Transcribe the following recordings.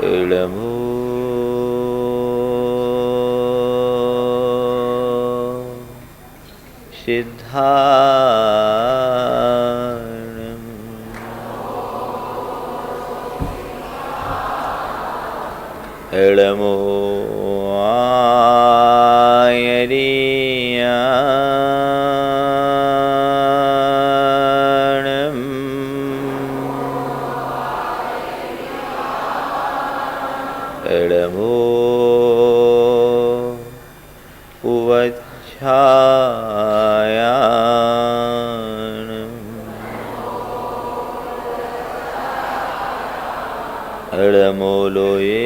इळमो सिद्धारणं इळमो आयरियाणं इळमो उवच्छायाणं इळमो लोये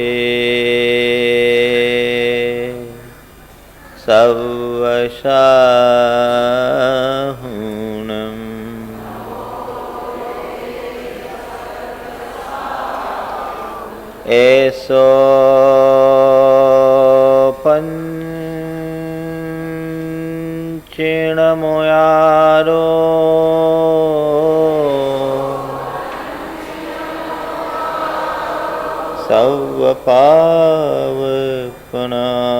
सवशाहुणं ऐसो पंचेणमोयारो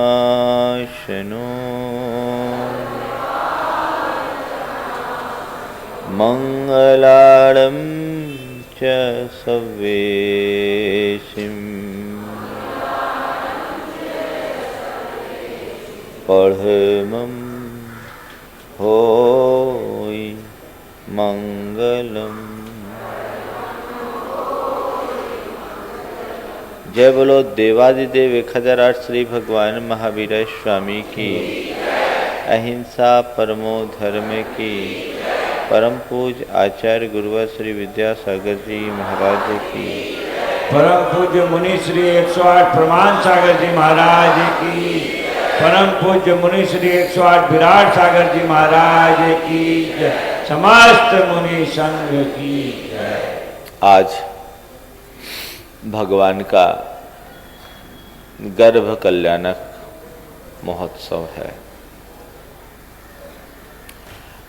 सवपावपनाशनो मंगलाळं च सव्वेशिं पढ़मं होय मंगलम। जय बोलो देवादिदेव 1008 श्री भगवान महावीर स्वामी की, अहिंसा परमो धर्म की, परम पूज आचार्य गुरुवर श्री विद्यासागर जी महाराज की, परम पूज्य मुनि श्री 108 प्रमाण सागर जी महाराज की, परम पूज्य मुनि श्री 108 विराट सागर जी महाराज की, समस्त मुनि संघ की जय। आज भगवान का गर्भ कल्याणक महोत्सव है।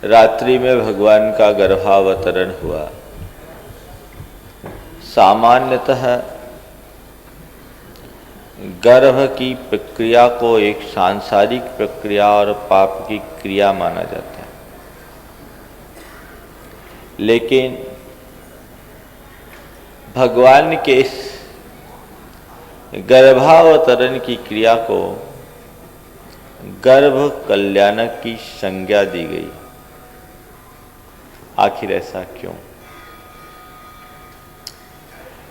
रात्रि में भगवान का गर्भावतरण हुआ। सामान्यतः गर्भ की प्रक्रिया को एक सांसारिक प्रक्रिया और पाप की क्रिया माना जाता है, लेकिन भगवान के इस गर्भावतरण की क्रिया को गर्भ कल्याणक की संज्ञा दी गई। आखिर ऐसा क्यों?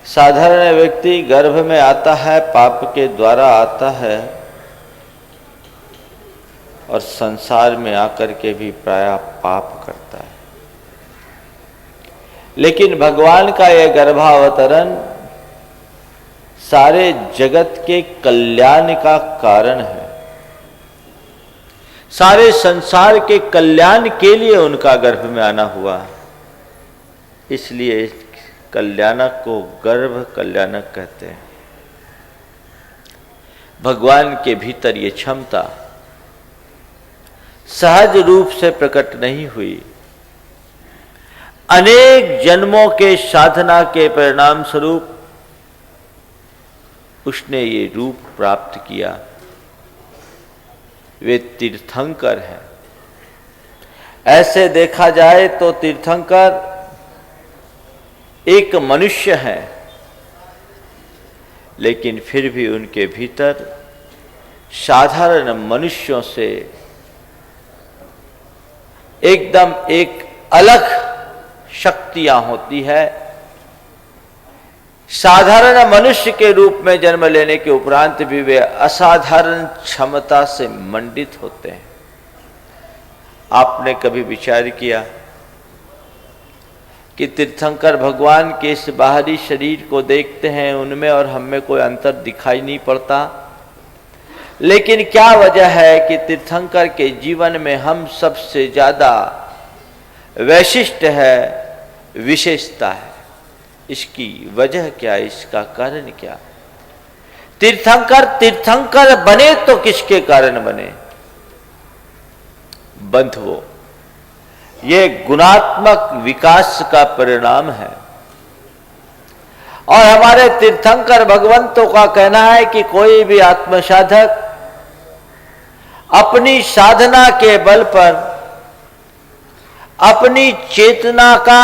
साधारण व्यक्ति गर्भ में आता है, पाप के द्वारा आता है और संसार में आकर के भी प्रायः पाप करता है, लेकिन भगवान का यह गर्भावतरण सारे जगत के कल्याण का कारण है। सारे संसार के कल्याण के लिए उनका गर्भ में आना हुआ, इसलिए इस कल्याणक को गर्भ कल्याणक कहते हैं। भगवान के भीतर ये क्षमता सहज रूप से प्रकट नहीं हुई, अनेक जन्मों के साधना के परिणाम स्वरूप उसने ये रूप प्राप्त किया। वे तीर्थंकर हैं। ऐसे देखा जाए तो तीर्थंकर एक मनुष्य है, लेकिन फिर भी उनके भीतर साधारण मनुष्यों से एकदम एक अलग शक्तियां होती है। साधारण मनुष्य के रूप में जन्म लेने के उपरांत भी वे असाधारण क्षमता से मंडित होते हैं। आपने कभी विचार किया कि तीर्थंकर भगवान के इस बाहरी शरीर को देखते हैं, उनमें और हम में कोई अंतर दिखाई नहीं पड़ता, लेकिन क्या वजह है कि तीर्थंकर के जीवन में हम सबसे ज्यादा वैशिष्ट है, विशेषता है? इसकी वजह क्या, इसका कारण क्या? तीर्थंकर तीर्थंकर बने तो किसके कारण बने? बंधुओं, ये गुणात्मक विकास का परिणाम है। और हमारे तीर्थंकर भगवंतों का कहना है कि कोई भी आत्मसाधक अपनी साधना के बल पर अपनी चेतना का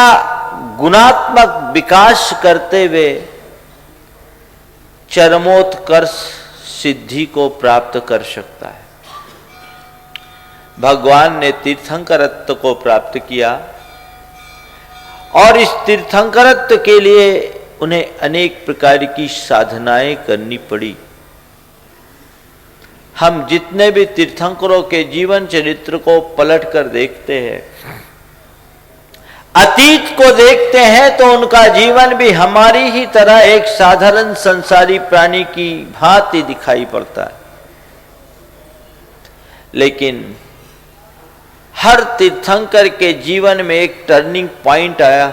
गुणात्मक विकास करते हुए चरमोत्कर्ष सिद्धि को प्राप्त कर सकता है। भगवान ने तीर्थंकरत्व को प्राप्त किया और इस तीर्थंकरत्व के लिए उन्हें अनेक प्रकार की साधनाएं करनी पड़ी। हम जितने भी तीर्थंकरों के जीवन चरित्र को पलट कर देखते हैं, अतीत को देखते हैं, तो उनका जीवन भी हमारी ही तरह एक साधारण संसारी प्राणी की भांति दिखाई पड़ता है। लेकिन हर तीर्थंकर के जीवन में एक टर्निंग पॉइंट आया,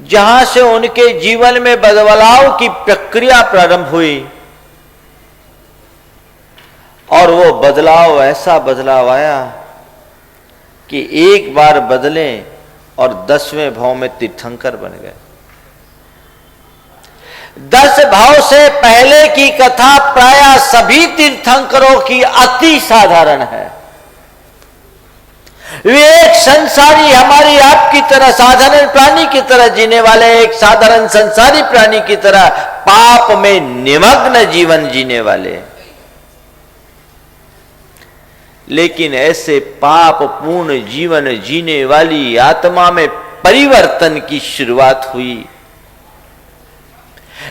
जहां से उनके जीवन में बदलाव की प्रक्रिया प्रारंभ हुई और वो बदलाव ऐसा बदलाव आया कि एक बार बदले और 10वें भाव में तीर्थंकर बन गए। 10 भाव से पहले की कथा प्रायः सभी तीर्थंकरों की अति साधारण है। वे एक संसारी, हमारी आपकी तरह साधारण प्राणी की तरह जीने वाले, एक साधारण संसारी प्राणी की तरह पाप में निमग्न जीवन जीने वाले। लेकिन ऐसे पाप पूर्ण जीवन जीने वाली आत्मा में परिवर्तन की शुरुआत हुई।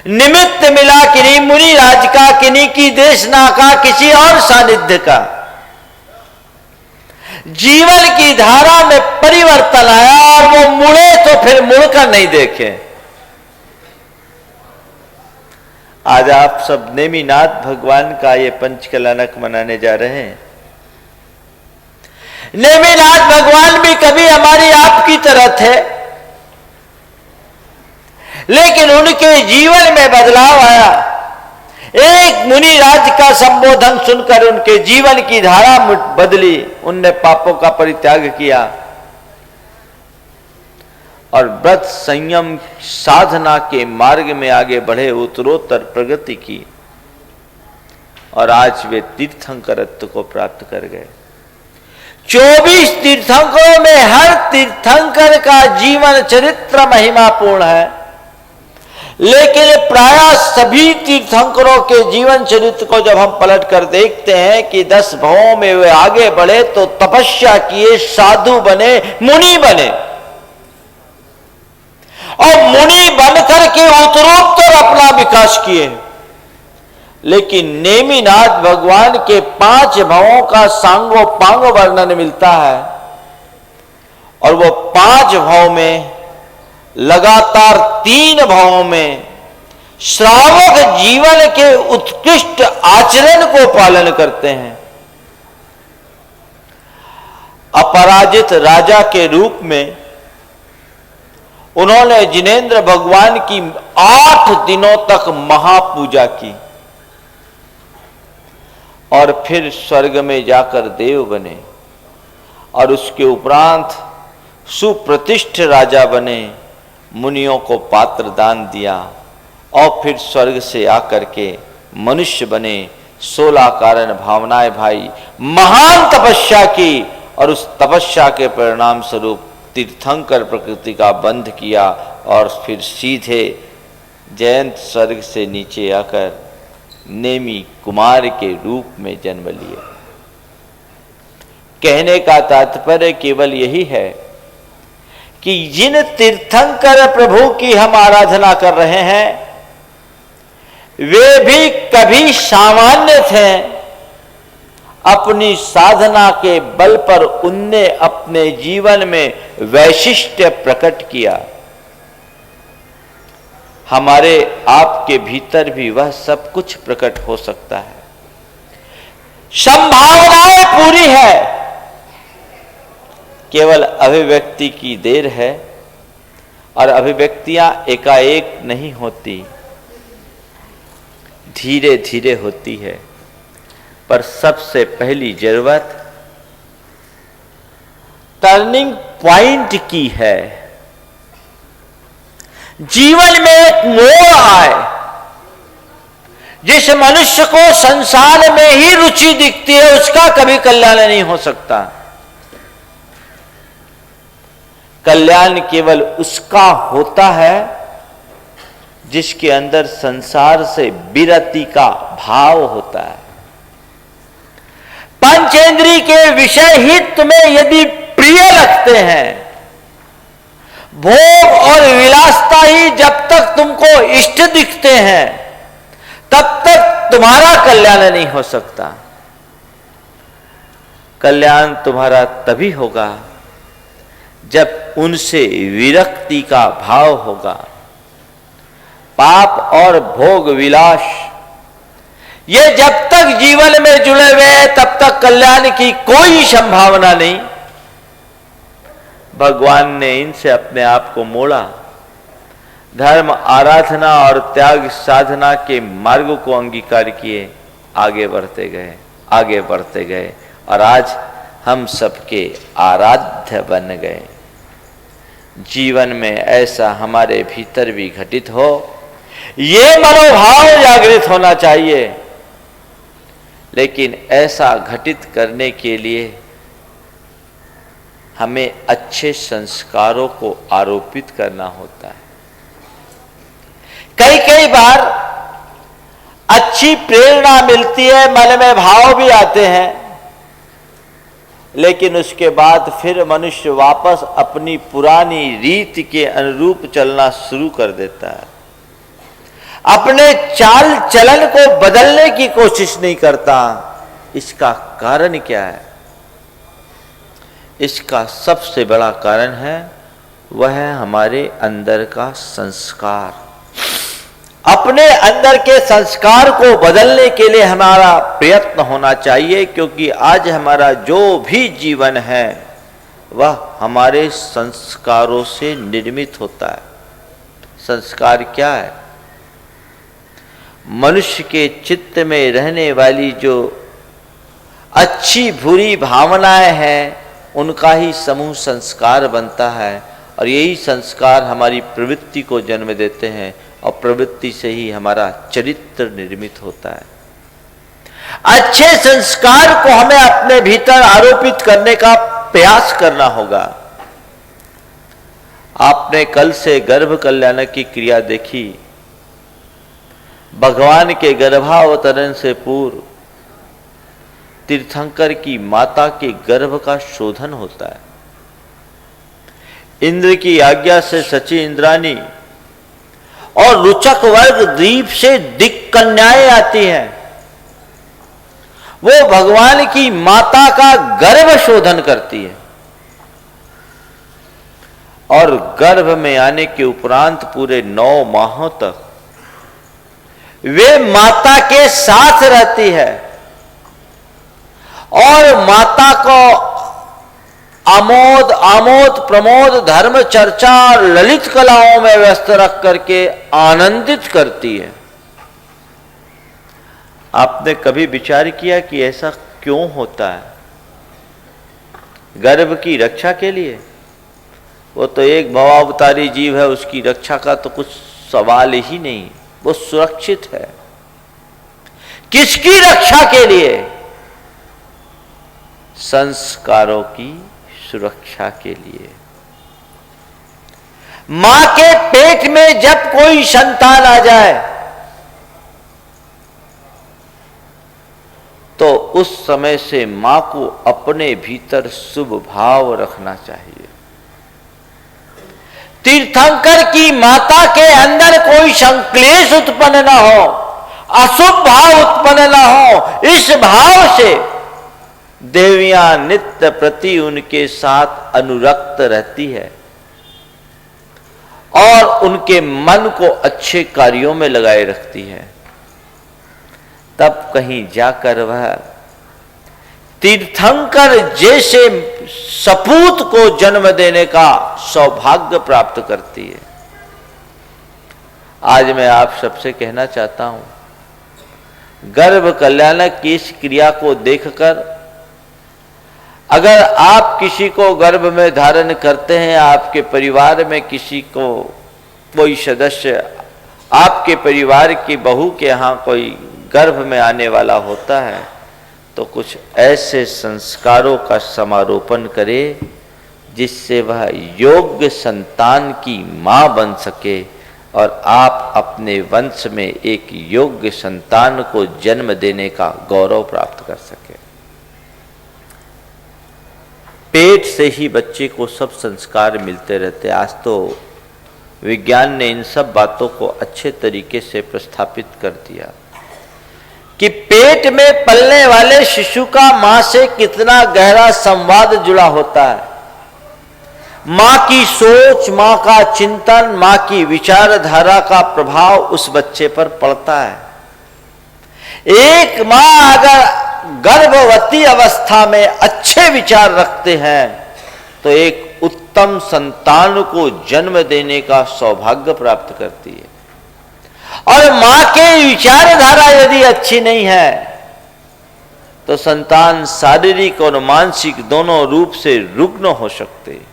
निमित्त मिला किन्हीं मुनि राज का, किन्हीं की देशना का, किसी और सानिध्य का। जीवन की धारा में परिवर्तन आया और वो मुड़े तो फिर मुड़कर नहीं देखे। आज आप सब नेमिनाथ भगवान का ये पंचकलानक मनाने जा रहे हैं। नेमिनाथ भगवान भी कभी हमारी आपकी तरह थे, लेकिन उनके जीवन में बदलाव आया। एक मुनि राज का संबोधन सुनकर उनके जीवन की धारा बदली। उनने पापों का परित्याग किया और व्रत संयम साधना के मार्ग में आगे बढ़े, उत्तरोत्तर प्रगति की और आज वे तीर्थंकरत्व को प्राप्त कर गए। 24 तीर्थंकरों में हर तीर्थंकर का जीवन चरित्र महिमापूर्ण है, लेकिन प्रायः सभी तीर्थंकरों के जीवन चरित्र को जब हम पलट कर देखते हैं कि 10 भावों में वे आगे बढ़े तो तपस्या किए, साधु बने, मुनि बने और मुनि बनकर के उत्तरोत्तर अपना विकास किए। लेकिन नेमिनाथ भगवान के 5 भावों का सांगो पांग वर्णन मिलता है और वो 5 भाव में लगातार 3 भावों में श्रावक जीवन के उत्कृष्ट आचरण को पालन करते हैं। अपराजित राजा के रूप में उन्होंने जिनेंद्र भगवान की 8 दिनों तक महापूजा की और फिर स्वर्ग में जाकर देव बने और उसके उपरांत सुप्रतिष्ठ राजा बने, मुनियों को पात्र दान दिया और फिर स्वर्ग से आकर के मनुष्य बने, 16 कारण भावनाएं भाई, महान तपस्या की और उस तपस्या के परिणाम स्वरूप तीर्थंकर प्रकृति का बंध किया और फिर सीधे जयंत स्वर्ग से नीचे आकर नेमी कुमार के रूप में जन्म लिए। कहने का तात्पर्य केवल यही है कि जिन तीर्थंकर प्रभु की हम आराधना कर रहे हैं वे भी कभी सामान्य थे। अपनी साधना के बल पर उनने अपने जीवन में वैशिष्ट्य प्रकट किया। हमारे आपके भीतर भी वह सब कुछ प्रकट हो सकता है। संभावनाएं पूरी है, केवल अभिव्यक्ति की देर है और अभिव्यक्तियां एकाएक नहीं होती, धीरे धीरे होती है। पर सबसे पहली जरूरत टर्निंग पॉइंट की है। जीवन में एक मोड़ आए, जिस मनुष्य को संसार में ही रुचि दिखती है उसका कभी कल्याण नहीं हो सकता। कल्याण केवल उसका होता है जिसके अंदर संसार से विरति का भाव होता है। पंचेंद्रिय के विषय ही तुम्हें यदि प्रिय लगते हैं, भोग और विलासता ही जब तक तुमको इष्ट दिखते हैं, तब तक तुम्हारा कल्याण नहीं हो सकता। कल्याण तुम्हारा तभी होगा जब उनसे विरक्ति का भाव होगा। पाप और भोग विलास ये जब तक जीवन में जुड़े हुए हैं तब तक कल्याण की कोई संभावना नहीं। भगवान ने इनसे अपने आप को मोड़ा, धर्म आराधना और त्याग साधना के मार्ग को अंगीकार किए, आगे बढ़ते गए, आगे बढ़ते गए और आज हम सबके आराध्य बन गए। जीवन में ऐसा हमारे भीतर भी घटित हो, ये मनोभाव जागृत होना चाहिए। लेकिन ऐसा घटित करने के लिए हमें अच्छे संस्कारों को आरोपित करना होता है। कई कई बार अच्छी प्रेरणा मिलती है, मन में भाव भी आते हैं, लेकिन उसके बाद फिर मनुष्य वापस अपनी पुरानी रीति के अनुरूप चलना शुरू कर देता है। अपने चाल चलन को बदलने की कोशिश नहीं करता। इसका कारण क्या है? इसका सबसे बड़ा कारण है वह है हमारे अंदर का संस्कार। अपने अंदर के संस्कार को बदलने के लिए हमारा प्रयत्न होना चाहिए, क्योंकि आज हमारा जो भी जीवन है वह हमारे संस्कारों से निर्मित होता है। संस्कार क्या है? मनुष्य के चित्त में रहने वाली जो अच्छी बुरी भावनाएं हैं उनका ही समूह संस्कार बनता है, और यही संस्कार हमारी प्रवृत्ति को जन्म देते हैं और प्रवृत्ति से ही हमारा चरित्र निर्मित होता है। अच्छे संस्कार को हमें अपने भीतर आरोपित करने का प्रयास करना होगा। आपने कल से गर्भ कल्याण की क्रिया देखी। भगवान के गर्भावतरण से पूर्व तीर्थंकर की माता के गर्भ का शोधन होता है। इंद्र की आज्ञा से सची इंद्राणी और रुचक वर्ग द्वीप से दिक्कन्याएं आती हैं। वो भगवान की माता का गर्भ शोधन करती है और गर्भ में आने के उपरांत पूरे 9 माहों तक वे माता के साथ रहती है और माता को आमोद प्रमोद धर्म चर्चा और ललित कलाओं में व्यस्त रख करके आनंदित करती है। आपने कभी विचार किया कि ऐसा क्यों होता है? गर्भ की रक्षा के लिए? वो तो एक भवावतारी जीव है, उसकी रक्षा का तो कुछ सवाल ही नहीं, वो सुरक्षित है। किसकी रक्षा के लिए? संस्कारों की सुरक्षा के लिए। मां के पेट में जब कोई संतान आ जाए तो उस समय से मां को अपने भीतर शुभ भाव रखना चाहिए। तीर्थंकर की माता के अंदर कोई संक्लेश उत्पन्न न हो, अशुभ भाव उत्पन्न न हो। इस भाव से देवियां नित्य प्रति उनके साथ अनुरक्त रहती है और उनके मन को अच्छे कार्यों में लगाए रखती है। तब कहीं जाकर वह तीर्थंकर जैसे सपूत को जन्म देने का सौभाग्य प्राप्त करती है। आज मैं आप सबसे कहना चाहता हूं, गर्भ कल्याणक की इस क्रिया को देखकर अगर आप किसी को गर्भ में धारण करते हैं, आपके परिवार में किसी को कोई सदस्य आपके परिवार की बहू के यहाँ कोई गर्भ में आने वाला होता है तो कुछ ऐसे संस्कारों का समारोपण करे जिससे वह योग्य संतान की मां बन सके और आप अपने वंश में एक योग्य संतान को जन्म देने का गौरव प्राप्त कर सके। पेट से ही बच्चे को सब संस्कार मिलते रहते। आज तो विज्ञान ने इन सब बातों को अच्छे तरीके से प्रस्थापित कर दिया कि पेट में पलने वाले शिशु का मां से कितना गहरा संवाद जुड़ा होता है। मां की सोच, मां का चिंतन, मां की विचारधारा का प्रभाव उस बच्चे पर पड़ता है। एक मां अगर गर्भवती अवस्था में अच्छे विचार रखते हैं तो एक उत्तम संतान को जन्म देने का सौभाग्य प्राप्त करती है। और मां के विचारधारा यदि अच्छी नहीं है तो संतान शारीरिक और मानसिक दोनों रूप से रुग्ण हो सकते हैं।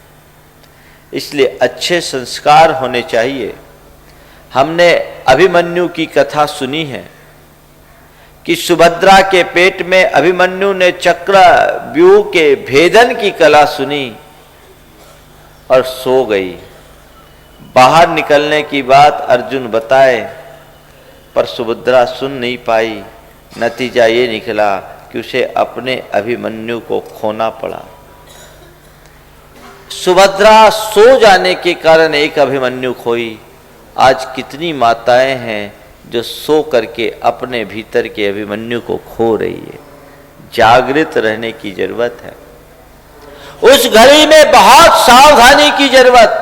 इसलिए अच्छे संस्कार होने चाहिए। हमने अभिमन्यु की कथा सुनी है कि सुभद्रा के पेट में अभिमन्यु ने चक्रव्यूह के भेदन की कला सुनी और सो गई। बाहर निकलने की बात अर्जुन बताए पर सुभद्रा सुन नहीं पाई। नतीजा ये निकला कि उसे अपने अभिमन्यु को खोना पड़ा। सुभद्रा सो जाने के कारण एक अभिमन्यु खोई। आज कितनी माताएं हैं जो सो करके अपने भीतर के अभिमन्यु को खो रही है। जागृत रहने की जरूरत है। उस घड़ी में बहुत सावधानी की जरूरत।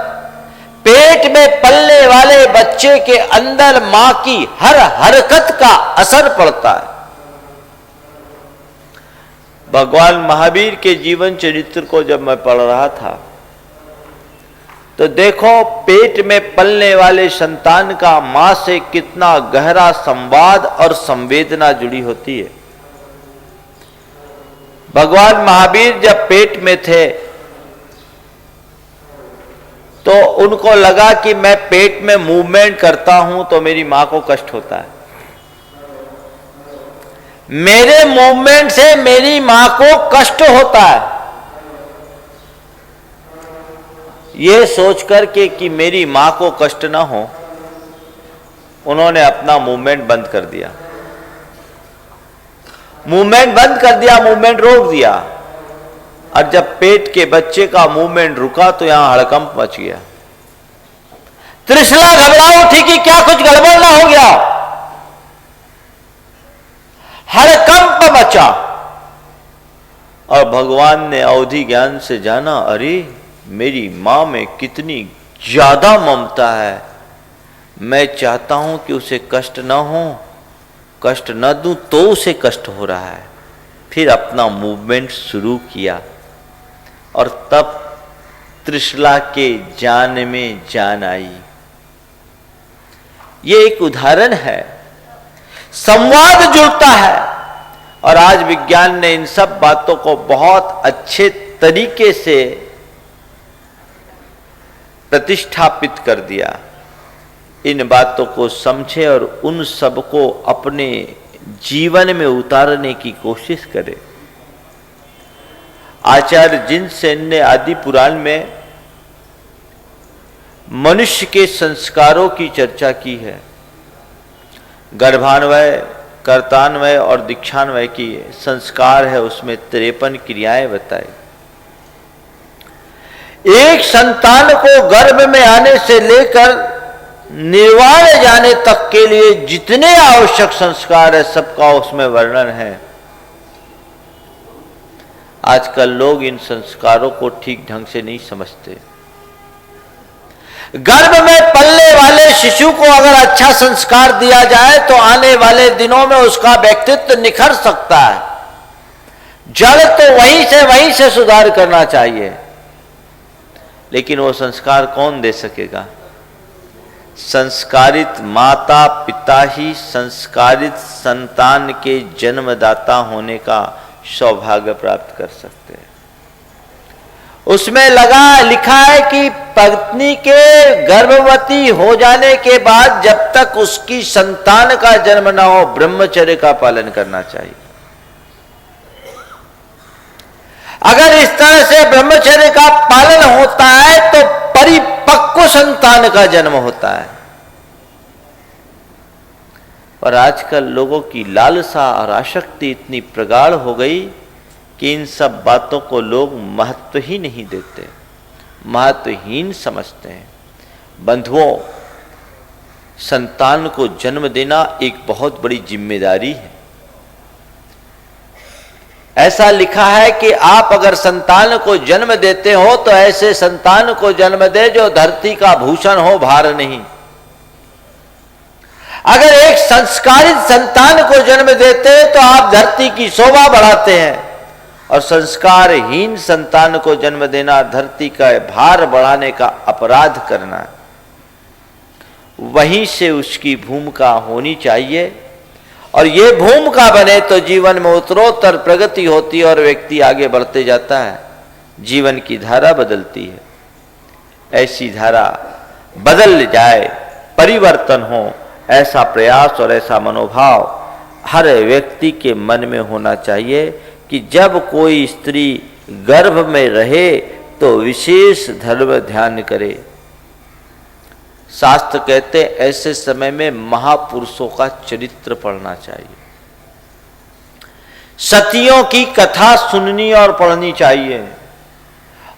पेट में पलने वाले बच्चे के अंदर मां की हर हरकत का असर पड़ता है। भगवान महावीर के जीवन चरित्र को जब मैं पढ़ रहा था तो देखो पेट में पलने वाले संतान का मां से कितना गहरा संवाद और संवेदना जुड़ी होती है। भगवान महावीर जब पेट में थे तो उनको लगा कि मैं पेट में मूवमेंट करता हूं तो मेरी मां को कष्ट होता है। मेरे मूवमेंट से मेरी मां को कष्ट होता है। ये सोचकर के कि मेरी मां को कष्ट ना हो उन्होंने अपना मूवमेंट बंद कर दिया। मूवमेंट बंद कर दिया, मूवमेंट रोक दिया। और जब पेट के बच्चे का मूवमेंट रुका तो यहां हड़कंप मच गया। त्रिशला घबरा उठी कि क्या कुछ गड़बड़ ना हो गया। हड़कंप मचा और भगवान ने अवधि ज्ञान से जाना, अरे मेरी मां में कितनी ज्यादा ममता है। मैं चाहता हूं कि उसे कष्ट ना हो, कष्ट न दूं तो उसे कष्ट हो रहा है। फिर अपना मूवमेंट शुरू किया और तब त्रिशला के जान में जान आई। ये एक उदाहरण है। संवाद जुड़ता है और आज विज्ञान ने इन सब बातों को बहुत अच्छे तरीके से प्रतिष्ठापित कर दिया। इन बातों को समझे और उन सब को अपने जीवन में उतारने की कोशिश करे। आचार्य जिनसेन ने आदि पुराण में मनुष्य के संस्कारों की चर्चा की है। गर्भान्वय, कर्तान्वय और दीक्षान्वय की संस्कार है, उसमें 53 क्रियाएं बताई। एक संतान को गर्भ में आने से लेकर निर्वाण जाने तक के लिए जितने आवश्यक संस्कार है सबका उसमें वर्णन है। आजकल लोग इन संस्कारों को ठीक ढंग से नहीं समझते। गर्भ में पलने वाले शिशु को अगर अच्छा संस्कार दिया जाए तो आने वाले दिनों में उसका व्यक्तित्व निखर सकता है। जड़ तो वहीं से सुधार करना चाहिए, लेकिन वो संस्कार कौन दे सकेगा? संस्कारित माता पिता ही संस्कारित संतान के जन्मदाता होने का सौभाग्य प्राप्त कर सकते हैं। उसमें लिखा है कि पत्नी के गर्भवती हो जाने के बाद जब तक उसकी संतान का जन्म न हो ब्रह्मचर्य का पालन करना चाहिए। अगर इस तरह से ब्रह्मचर्य का पालन होता है तो परिपक्व संतान का जन्म होता है। और आजकल लोगों की लालसा और आसक्ति इतनी प्रगाढ़ हो गई कि इन सब बातों को लोग महत्व ही नहीं देते, महत्वहीन समझते हैं। बंधुओं, संतान को जन्म देना एक बहुत बड़ी जिम्मेदारी है। ऐसा लिखा है कि आप अगर संतान को जन्म देते हो तो ऐसे संतान को जन्म दे जो धरती का भूषण हो, भार नहीं। अगर एक संस्कारित संतान को जन्म देते हैं तो आप धरती की शोभा बढ़ाते हैं, और संस्कारहीन संतान को जन्म देना धरती का भार बढ़ाने का अपराध करना। वहीं से उसकी भूमिका होनी चाहिए, और ये भूमिका बने तो जीवन में उत्तरोत्तर प्रगति होती है और व्यक्ति आगे बढ़ते जाता है, जीवन की धारा बदलती है। ऐसी धारा बदल जाए, परिवर्तन हो, ऐसा प्रयास और ऐसा मनोभाव हर व्यक्ति के मन में होना चाहिए कि जब कोई स्त्री गर्भ में रहे तो विशेष धर्म ध्यान करे। शास्त्र कहते ऐसे समय में महापुरुषों का चरित्र पढ़ना चाहिए, सतियों की कथा सुननी और पढ़नी चाहिए,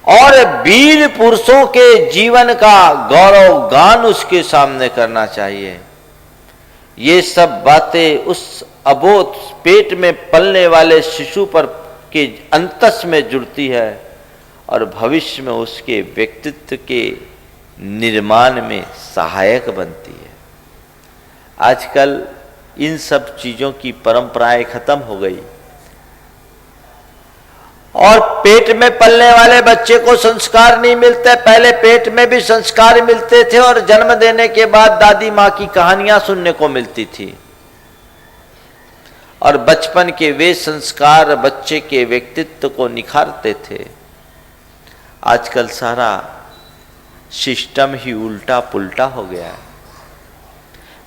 और वीर पुरुषों के जीवन का गौरव गान उसके सामने करना चाहिए। ये सब बातें उस अबोध पेट में पलने वाले शिशु पर के अंतस में जुड़ती है और भविष्य में उसके व्यक्तित्व के निर्माण में सहायक बनती है। आजकल इन सब चीजों की परंपराएं खत्म हो गई, और पेट में पलने वाले बच्चे को संस्कार नहीं मिलते। पहले पेट में भी संस्कार मिलते थे और जन्म देने के बाद दादी माँ की कहानियां सुनने को मिलती थी, और बचपन के वे संस्कार बच्चे के व्यक्तित्व को निखारते थे। आजकल सारा सिस्टम ही उल्टा पुल्टा हो गया है।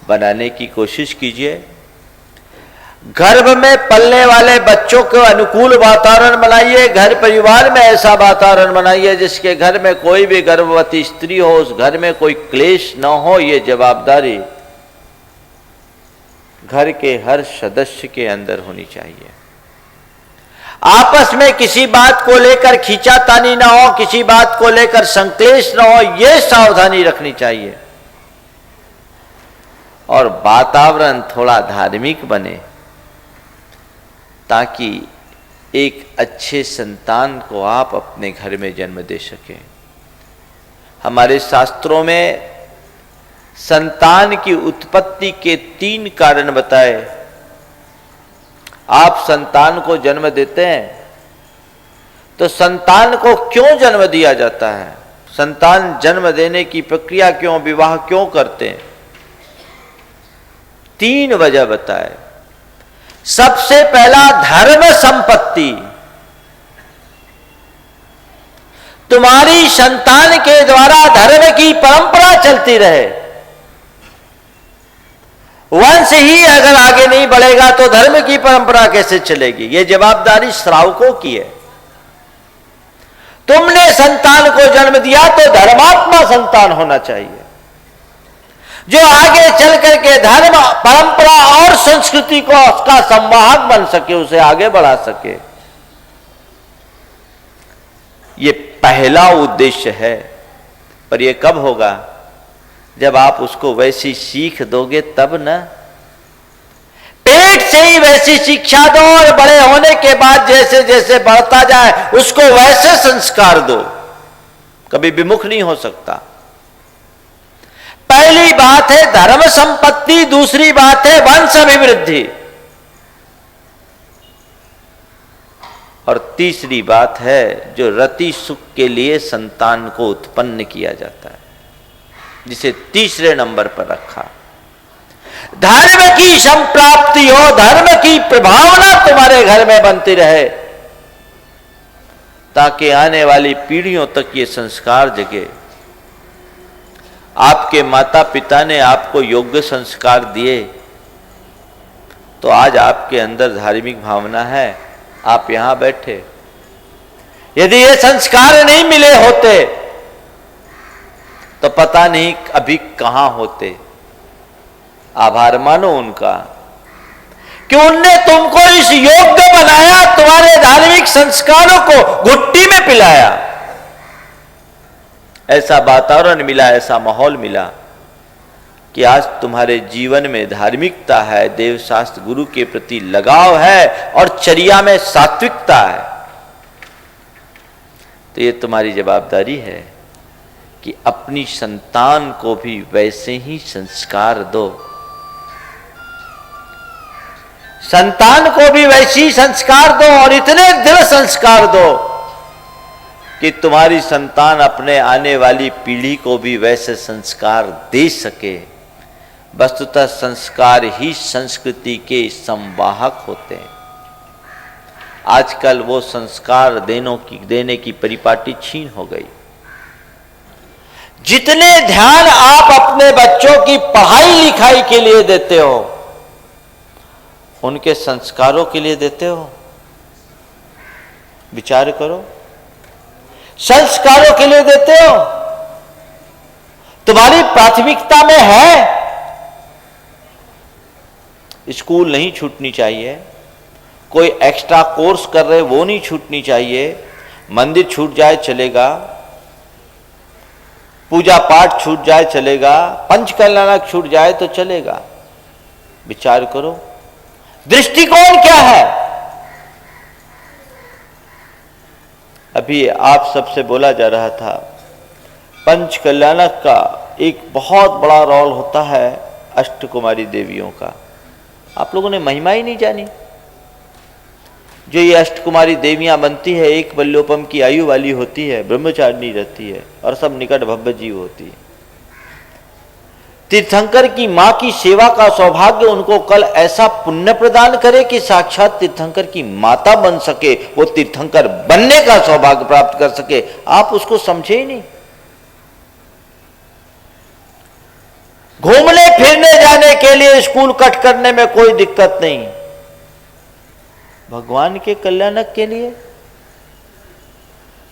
बनाने की कोशिश कीजिए, गर्भ में पलने वाले बच्चों को अनुकूल वातावरण बनाइए, घर परिवार में ऐसा वातावरण बनाइए जिसके घर में कोई भी गर्भवती स्त्री हो, उस घर में कोई क्लेश न हो। ये जवाबदारी घर के हर सदस्य के अंदर होनी चाहिए। आपस में किसी बात को लेकर खींचातानी ना हो, किसी बात को लेकर संक्लेश ना हो, यह सावधानी रखनी चाहिए, और वातावरण थोड़ा धार्मिक बने ताकि एक अच्छे संतान को आप अपने घर में जन्म दे सकें। हमारे शास्त्रों में संतान की उत्पत्ति के 3 कारण बताए। आप संतान को जन्म देते हैं तो संतान को क्यों जन्म दिया जाता है, संतान जन्म देने की प्रक्रिया क्यों, विवाह क्यों करते हैं? 3 वजह बताए। सबसे पहला, धर्म संपत्ति। तुम्हारी संतान के द्वारा धर्म की परंपरा चलती रहे। वंश ही अगर आगे नहीं बढ़ेगा तो धर्म की परंपरा कैसे चलेगी? यह जवाबदारी श्रावकों की है। तुमने संतान को जन्म दिया तो धर्मात्मा संतान होना चाहिए, जो आगे चल करके धर्म, परंपरा और संस्कृति को उसका संवाहक बन सके, उसे आगे बढ़ा सके। ये पहला उद्देश्य है। पर यह कब होगा? जब आप उसको वैसी सीख दोगे तब ना। पेट से ही वैसी शिक्षा दो और बड़े होने के बाद जैसे जैसे बढ़ता जाए उसको वैसे संस्कार दो, कभी विमुख नहीं हो सकता। पहली बात है धर्म संपत्ति, दूसरी बात है वंश अभिवृद्धि, और तीसरी बात है जो रति सुख के लिए संतान को उत्पन्न किया जाता है, जिसे तीसरे नंबर पर रखा। धर्म की संप्राप्ति हो, धर्म की प्रभावना तुम्हारे घर में बनती रहे, ताकि आने वाली पीढ़ियों तक ये संस्कार जगे। आपके माता पिता ने आपको योग्य संस्कार दिए, तो आज आपके अंदर धार्मिक भावना है, आप यहां बैठे। यदि ये संस्कार नहीं मिले होते तो पता नहीं अभी कहां होते। आभार मानो उनका कि उनने तुमको इस योग्य बनाया, तुम्हारे धार्मिक संस्कारों को घुट्टी में पिलाया। ऐसा वातावरण मिला, ऐसा माहौल मिला कि आज तुम्हारे जीवन में धार्मिकता है, देवशास्त्र गुरु के प्रति लगाव है और चर्या में सात्विकता है। तो ये तुम्हारी जवाबदारी है कि अपनी संतान को भी वैसे ही संस्कार दो, संतान को भी वैसी संस्कार दो और इतने दृढ़ संस्कार दो कि तुम्हारी संतान अपने आने वाली पीढ़ी को भी वैसे संस्कार दे सके। वस्तुतः संस्कार ही संस्कृति के संवाहक होते हैं। आजकल वो संस्कार देने की परिपाटी छीन हो गई। जितने ध्यान आप अपने बच्चों की पढ़ाई लिखाई के लिए देते हो, उनके संस्कारों के लिए देते हो? विचार करो। संस्कारों के लिए देते हो? तुम्हारी प्राथमिकता में है? स्कूल नहीं छूटनी चाहिए, कोई एक्स्ट्रा कोर्स कर रहे वो नहीं छूटनी चाहिए, मंदिर छूट जाए चलेगा, पूजा पाठ छूट जाए चलेगा, पंचकल्याणक छूट जाए तो चलेगा। विचार करो, दृष्टिकोण क्या है? अभी आप सबसे बोला जा रहा था, पंचकल्याणक का एक बहुत बड़ा रोल होता है अष्टकुमारी देवियों का। आप लोगों ने महिमा ही नहीं जानी। जो ये अष्टकुमारी देवियां बनती है, एक बल्योपम की आयु वाली होती है, ब्रह्मचारिणी रहती है और सब निकट भव्य जीव होती है। तीर्थंकर की मां की सेवा का सौभाग्य उनको कल ऐसा पुण्य प्रदान करे कि साक्षात तीर्थंकर की माता बन सके, वो तीर्थंकर बनने का सौभाग्य प्राप्त कर सके। आप उसको समझे ही नहीं। घूमने फिरने जाने के लिए स्कूल कट करने में कोई दिक्कत नहीं, भगवान के कल्याणक के लिए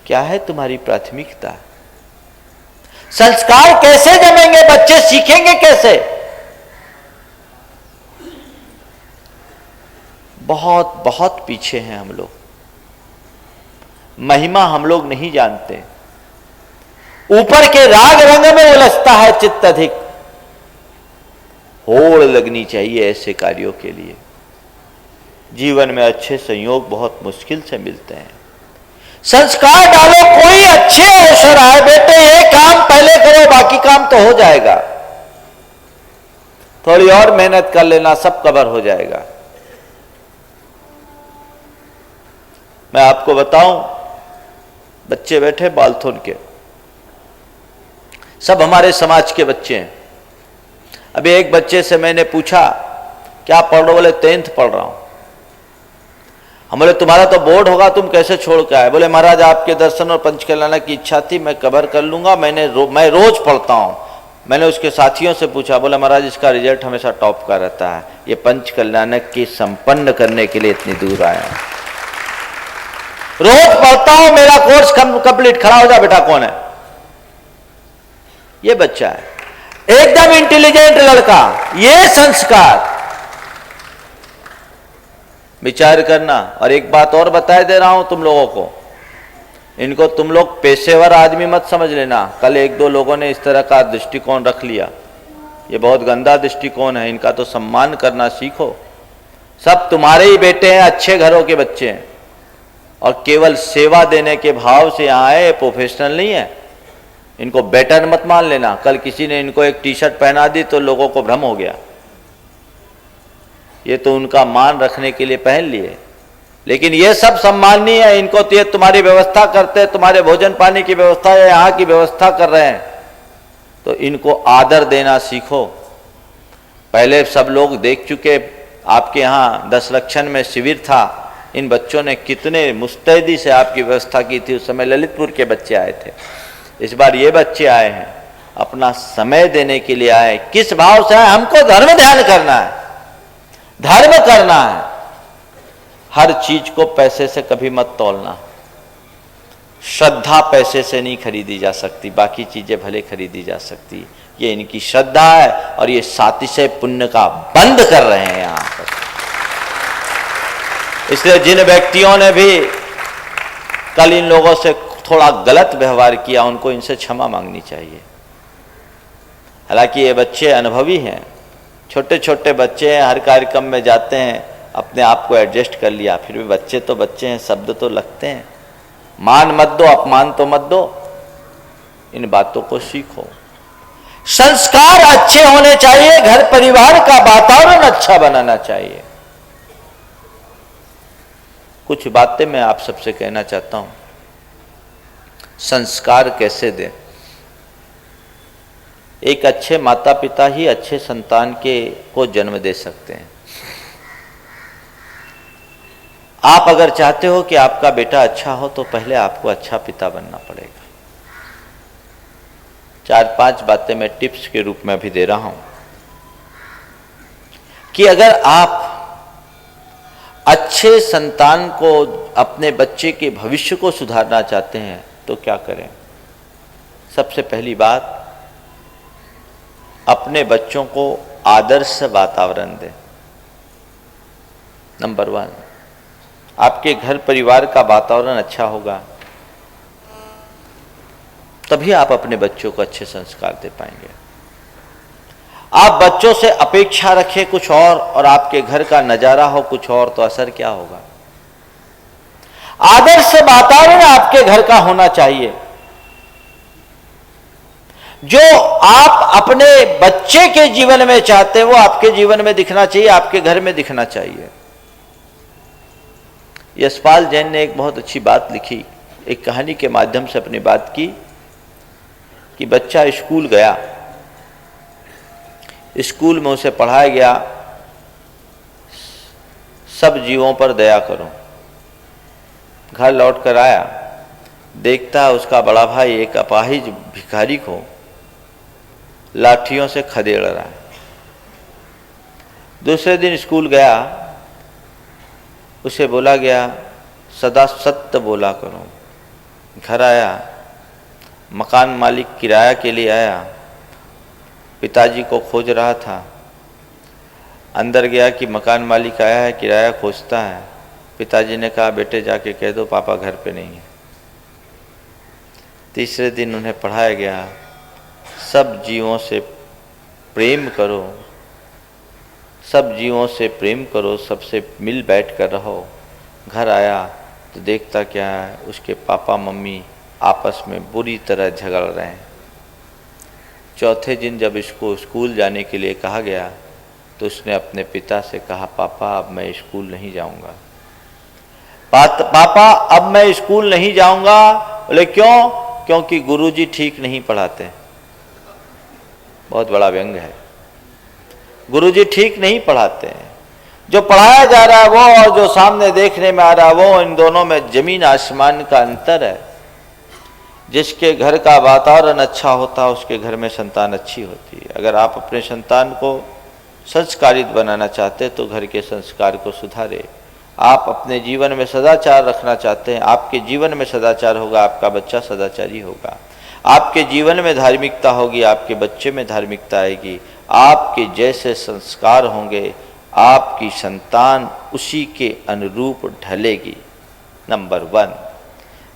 क्या है तुम्हारी प्राथमिकता? संस्कार कैसे जमेंगे? बच्चे सीखेंगे कैसे? बहुत बहुत पीछे हैं हम लोग। महिमा हम लोग नहीं जानते। ऊपर के राग रंग में उलझता है चित्त अधिक। होड़ लगनी चाहिए ऐसे कार्यों के लिए। जीवन में अच्छे संयोग बहुत मुश्किल से मिलते हैं। संस्कार डालो, कोई अच्छे अवसर आए, बेटे ये काम पहले करो, बाकी काम तो हो जाएगा, थोड़ी और मेहनत कर लेना, सब कवर हो जाएगा। मैं आपको बताऊं, बच्चे बैठे बालथोन के, सब हमारे समाज के बच्चे हैं। अभी एक बच्चे से मैंने पूछा क्या पढ़ रहे हो? बोले 10th पढ़ रहा हूं। हम बोले तुम्हारा तो बोर्ड होगा, तुम कैसे छोड़ के आए? बोले महाराज आपके दर्शन और पंचकल्याण की इच्छा थी, मैं कवर कर लूंगा, मैं रोज पढ़ता हूं। मैंने उसके साथियों से पूछा, बोला महाराज इसका रिजल्ट हमेशा टॉप का रहता है, ये पंचकल्याण की संपन्न करने के लिए इतनी दूर आया। रोज पढ़ता हूं, मेरा कोर्स कंप्लीट। खड़ा हो जा बेटा, कौन है? ये बच्चा है, एकदम इंटेलिजेंट लड़का। ये संस्कार, विचार करना। और एक बात और बता दे रहा हूं तुम लोगों को, इनको तुम लोग पेशेवर आदमी मत समझ लेना। कल एक दो लोगों ने इस तरह का दृष्टिकोण रख लिया, ये बहुत गंदा दृष्टिकोण है, इनका तो सम्मान करना सीखो। सब तुम्हारे ही बेटे हैं, अच्छे घरों के बच्चे हैं, और केवल सेवा देने के भाव से यहाँ आए, प्रोफेशनल नहीं है। इनको बेटर मत मान लेना। कल किसी ने इनको एक टी शर्ट पहना दी तो लोगों को भ्रम हो गया, ये तो उनका मान रखने के लिए पहन लिए, लेकिन ये सब सम्माननीय है। इनको तो ये तुम्हारी व्यवस्था करते, तुम्हारे भोजन पानी की व्यवस्था या यहाँ की व्यवस्था कर रहे हैं, तो इनको आदर देना सीखो। पहले सब लोग देख चुके, आपके यहाँ 10 लक्षण में शिविर था, इन बच्चों ने कितने मुस्तैदी से आपकी व्यवस्था की थी। उस समय ललितपुर के बच्चे आए थे, इस बार ये बच्चे आए हैं, अपना समय देने के लिए आए। किस भाव से आए? हमको धर्म ध्यान करना है, धर्म करना है। हर चीज को पैसे से कभी मत तोलना। श्रद्धा पैसे से नहीं खरीदी जा सकती, बाकी चीजें भले खरीदी जा सकती। ये इनकी श्रद्धा है और ये सातिशय पुण्य का बंद कर रहे हैं यहां पर। इसलिए जिन व्यक्तियों ने भी कल इन लोगों से थोड़ा गलत व्यवहार किया, उनको इनसे क्षमा मांगनी चाहिए। हालांकि ये बच्चे अनुभवी हैं, छोटे छोटे बच्चे हैं, हर कार्यक्रम में जाते हैं, अपने आप को एडजस्ट कर लिया। फिर भी बच्चे तो बच्चे हैं, शब्द तो लगते हैं। मान मत दो, अपमान तो मत दो, इन बातों को सीखो। संस्कार अच्छे होने चाहिए, घर परिवार का वातावरण अच्छा बनाना चाहिए। कुछ बातें मैं आप सबसे कहना चाहता हूं। संस्कार कैसे दें? एक अच्छे माता पिता ही अच्छे संतान को जन्म दे सकते हैं। आप अगर चाहते हो कि आपका बेटा अच्छा हो तो पहले आपको अच्छा पिता बनना पड़ेगा। 4-5 बातें मैं टिप्स के रूप में भी दे रहा हूं कि अगर आप अच्छे संतान को, अपने बच्चे के भविष्य को सुधारना चाहते हैं तो क्या करें? सबसे पहली बात, अपने बच्चों को आदर्श वातावरण दें। नंबर 1, आपके घर परिवार का वातावरण अच्छा होगा तभी आप अपने बच्चों को अच्छे संस्कार दे पाएंगे। आप बच्चों से अपेक्षा रखें कुछ और आपके घर का नजारा हो कुछ और, तो असर क्या होगा? आदर्श वातावरण आपके घर का होना चाहिए। जो आप अपने बच्चे के जीवन में चाहते हैं वो आपके जीवन में दिखना चाहिए, आपके घर में दिखना चाहिए। यशपाल जैन ने एक बहुत अच्छी बात लिखी, एक कहानी के माध्यम से अपनी बात की कि बच्चा स्कूल गया, स्कूल में उसे पढ़ाया गया सब जीवों पर दया करो। घर लौट कर आया, देखता है उसका बड़ा भाई एक अपाहिज भिखारी को लाठियों से खदेड़ रहा है। दूसरे दिन स्कूल गया, उसे बोला गया सदा सत्य बोला करो। घर आया, मकान मालिक किराया के लिए आया, पिताजी को खोज रहा था। अंदर गया कि मकान मालिक आया है, किराया खोजता है। पिताजी ने कहा बेटे जाके कह दो पापा घर पे नहीं है। तीसरे दिन उन्हें पढ़ाया गया सब जीवों से प्रेम करो, सब जीवों से प्रेम करो, सबसे मिल बैठ कर रहो। घर आया तो देखता क्या है, उसके पापा मम्मी आपस में बुरी तरह झगड़ रहे हैं। चौथे दिन जब इसको स्कूल जाने के लिए कहा गया तो उसने अपने पिता से कहा पापा अब मैं स्कूल नहीं जाऊंगा। पापा अब मैं स्कूल नहीं जाऊंगा। बोले क्यों? क्योंकि गुरुजी ठीक नहीं पढ़ाते। बहुत बड़ा व्यंग है। गुरुजी ठीक नहीं पढ़ाते हैं। जो पढ़ाया जा रहा है वो और जो सामने देखने में आ रहा है वो, इन दोनों में जमीन आसमान का अंतर है। जिसके घर का वातावरण अच्छा होता है उसके घर में संतान अच्छी होती है। अगर आप अपने संतान को संस्कारित बनाना चाहते हैं तो घर के संस्कार को सुधारे। आप अपने जीवन में सदाचार रखना चाहते हैं, आपके जीवन में सदाचार होगा, आपका बच्चा सदाचारी होगा। आपके जीवन में धार्मिकता होगी, आपके बच्चे में धार्मिकता आएगी। आपके जैसे संस्कार होंगे, आपकी संतान उसी के अनुरूप ढलेगी। नंबर 1,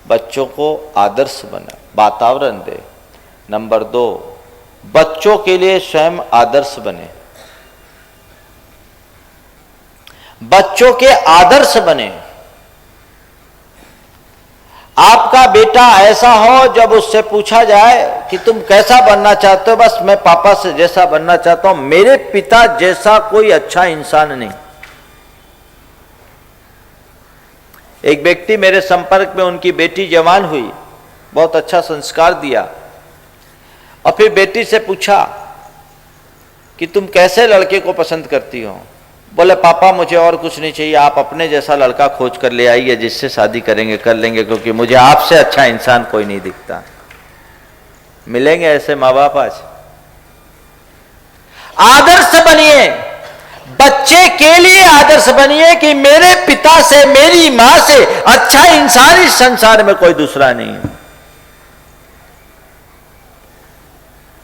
बच्चों को आदर्श बना वातावरण दे। नंबर 2, बच्चों के लिए स्वयं आदर्श बने, बच्चों के आदर्श बने। आपका बेटा ऐसा हो जब उससे पूछा जाए कि तुम कैसा बनना चाहते हो, बस मैं पापा से जैसा बनना चाहता हूं, मेरे पिता जैसा कोई अच्छा इंसान नहीं। एक व्यक्ति मेरे संपर्क में, उनकी बेटी जवान हुई, बहुत अच्छा संस्कार दिया, और फिर बेटी से पूछा कि तुम कैसे लड़के को पसंद करती हो। बोले पापा मुझे और कुछ नहीं चाहिए, आप अपने जैसा लड़का खोज कर ले आइए, जिससे शादी करेंगे कर लेंगे, क्योंकि मुझे आपसे अच्छा इंसान कोई नहीं दिखता। मिलेंगे ऐसे माँ बाप आज? आदर्श बनिए, बच्चे के लिए आदर्श बनिए कि मेरे पिता से, मेरी मां से अच्छा इंसान इस संसार में कोई दूसरा नहीं है।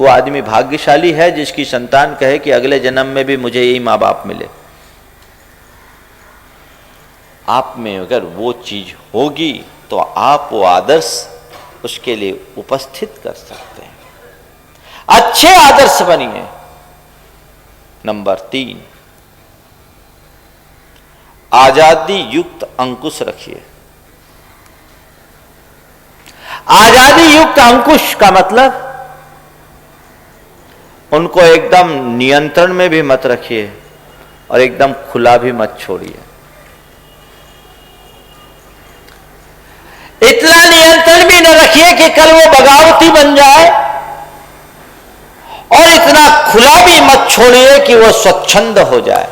वो आदमी भाग्यशाली है जिसकी संतान कहे कि अगले जन्म में भी मुझे यही मां बाप मिले। आप में अगर वो चीज होगी तो आप वो आदर्श उसके लिए उपस्थित कर सकते हैं। अच्छे आदर्श बनिए। नंबर 3, आजादी युक्त अंकुश रखिए। आजादी युक्त अंकुश का मतलब उनको एकदम नियंत्रण में भी मत रखिए और एकदम खुला भी मत छोड़िए। इतना नियंत्रण भी न रखिए कि कल वो बगावती बन जाए, और इतना खुला भी मत छोड़िए कि वो स्वच्छंद हो जाए।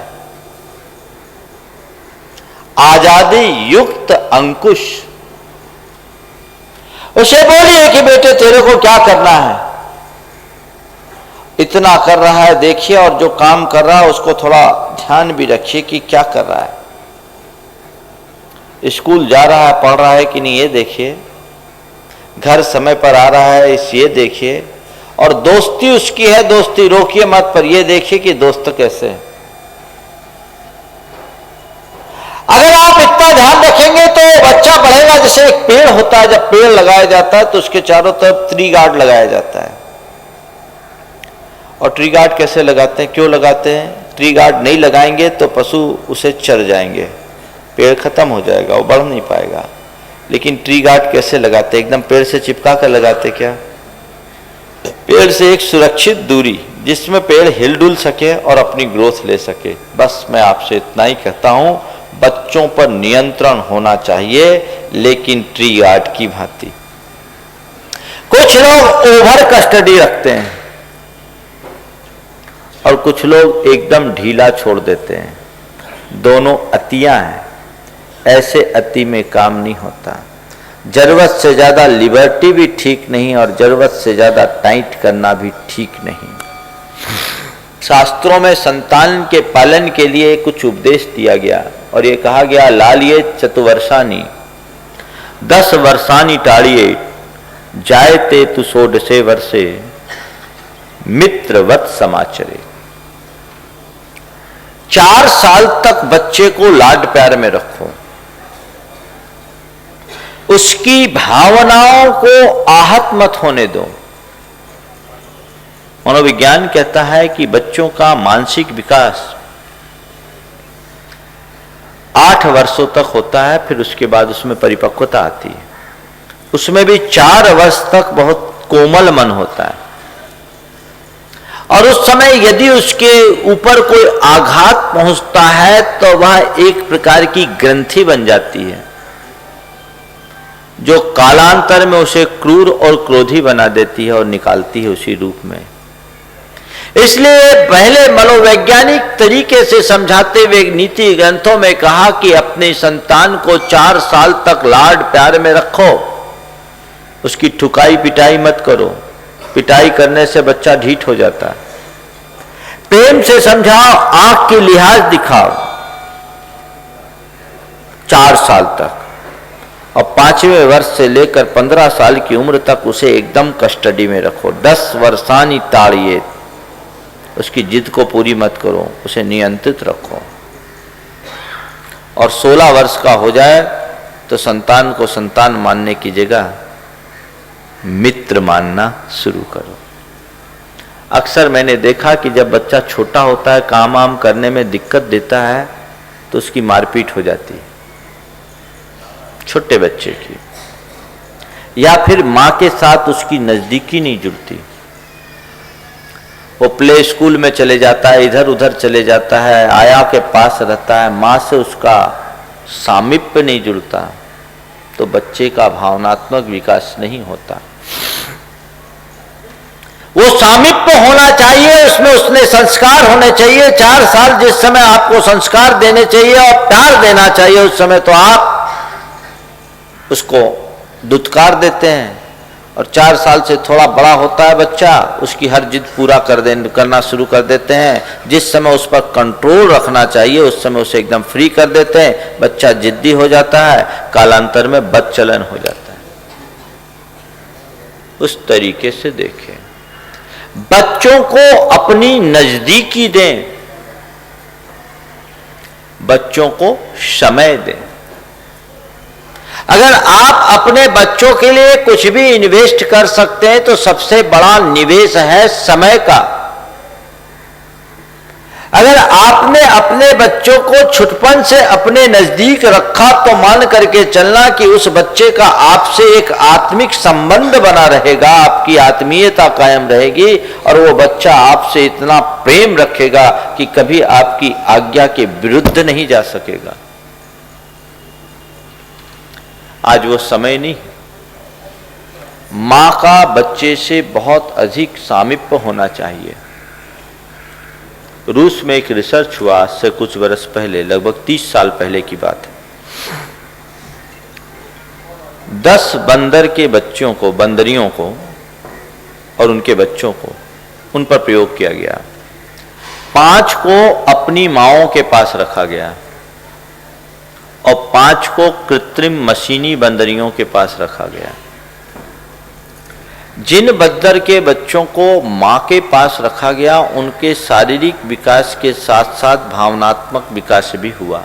आजादी युक्त अंकुश। उसे बोलिए कि बेटे तेरे को क्या करना है, इतना कर रहा है देखिए, और जो काम कर रहा है उसको थोड़ा ध्यान भी रखिए कि क्या कर रहा है। स्कूल जा रहा है, पढ़ रहा है कि नहीं ये देखिए, घर समय पर आ रहा है इस ये देखिए, और दोस्ती उसकी है, दोस्ती रोकिए मत, पर ये देखिए कि दोस्त कैसे है। अगर आप इतना ध्यान रखेंगे तो बच्चा बढ़ेगा। जैसे एक पेड़ होता है, जब पेड़ लगाया जाता है तो उसके चारों तरफ ट्री गार्ड लगाया जाता है। और ट्री गार्ड कैसे लगाते हैं, क्यों लगाते हैं? ट्री गार्ड नहीं लगाएंगे तो पशु उसे चर जाएंगे, पेड़ खत्म हो जाएगा, वो बढ़ नहीं पाएगा। लेकिन ट्री गार्ड कैसे लगाते? एकदम पेड़ से चिपका कर लगाते क्या? पेड़ से एक सुरक्षित दूरी जिसमें पेड़ हिलडुल सके और अपनी ग्रोथ ले सके। बस मैं आपसे इतना ही कहता हूं, बच्चों पर नियंत्रण होना चाहिए, लेकिन ट्री गार्ड की भांति। कुछ लोग ओवर कस्टडी रखते हैं और कुछ लोग एकदम ढीला छोड़ देते हैं। दोनों अतियां हैं, ऐसे अति में काम नहीं होता। जरूरत से ज्यादा लिबर्टी भी ठीक नहीं और जरूरत से ज्यादा टाइट करना भी ठीक नहीं। शास्त्रों में संतान के पालन के लिए कुछ उपदेश दिया गया और ये कहा गया, लालिये चतुवर्षानी 10 वर्षानी टाड़िये जायते तु 16 वर्षे मित्रवत समाचरे। 4 साल तक बच्चे को लाड प्यार में रखो, उसकी भावनाओं को आहत मत होने दो। मनोविज्ञान कहता है कि बच्चों का मानसिक विकास 8 वर्षों तक होता है, फिर उसके बाद उसमें परिपक्वता आती है। उसमें भी 4 वर्ष तक बहुत कोमल मन होता है, और उस समय यदि उसके ऊपर कोई आघात पहुंचता है तो वह एक प्रकार की ग्रंथि बन जाती है, जो कालांतर में उसे क्रूर और क्रोधी बना देती है और निकालती है उसी रूप में। इसलिए पहले मनोवैज्ञानिक तरीके से समझाते हुए नीति ग्रंथों में कहा कि अपने संतान को 4 साल तक लाड प्यार में रखो, उसकी ठुकाई पिटाई मत करो। पिटाई करने से बच्चा ढीठ हो जाता है। प्रेम से समझाओ, आंख की लिहाज दिखाओ 4 साल तक, और 5वें वर्ष से लेकर 15 साल की उम्र तक उसे एकदम कस्टडी में रखो। 10 वर्षानी ताड़िये, उसकी जिद को पूरी मत करो, उसे नियंत्रित रखो। और 16 वर्ष का हो जाए तो संतान को संतान मानने की जगह मित्र मानना शुरू करो। अक्सर मैंने देखा कि जब बच्चा छोटा होता है, काम वाम करने में दिक्कत देता है, तो उसकी मारपीट हो जाती है, छोटे बच्चे की, या फिर मां के साथ उसकी नजदीकी नहीं जुड़ती। वो प्ले स्कूल में चले जाता है, इधर उधर चले जाता है, आया के पास रहता है, मां से उसका सामीप्य नहीं जुड़ता, तो बच्चे का भावनात्मक विकास नहीं होता। वो सामीप्य होना चाहिए, उसमें उसने संस्कार होने चाहिए। 4 साल जिस समय आपको संस्कार देने चाहिए और प्यार देना चाहिए, उस समय तो आप उसको दुत्कार देते हैं। और 4 साल से थोड़ा बड़ा होता है बच्चा, उसकी हर जिद पूरा करना शुरू कर देते हैं। जिस समय उस पर कंट्रोल रखना चाहिए उस समय उसे एकदम फ्री कर देते हैं। बच्चा जिद्दी हो जाता है, कालांतर में बदचलन हो जाता है। उस तरीके से देखें, बच्चों को अपनी नजदीकी दें, बच्चों को समय दें। अगर आप अपने बच्चों के लिए कुछ भी इन्वेस्ट कर सकते हैं तो सबसे बड़ा निवेश है समय का। अगर आपने अपने बच्चों को छुटपन से अपने नजदीक रखा तो मान करके चलना कि उस बच्चे का आपसे एक आत्मिक संबंध बना रहेगा, आपकी आत्मीयता कायम रहेगी और वो बच्चा आपसे इतना प्रेम रखेगा कि कभी आपकी आज्ञा के विरुद्ध नहीं जा सकेगा। आज वो समय नहीं। मां का बच्चे से बहुत अधिक सामीप्य होना चाहिए। रूस में एक रिसर्च हुआ आज से कुछ वर्ष पहले, लगभग 30 साल पहले की बात है। 10 बंदर के बच्चों को, बंदरियों को और उनके बच्चों को, उन पर प्रयोग किया गया। 5 को अपनी माओं के पास रखा गया और 5 को कृत्रिम मशीनी बंदरियों के पास रखा गया। जिन बंदर के बच्चों को मां के पास रखा गया उनके शारीरिक विकास के साथ साथ भावनात्मक विकास भी हुआ,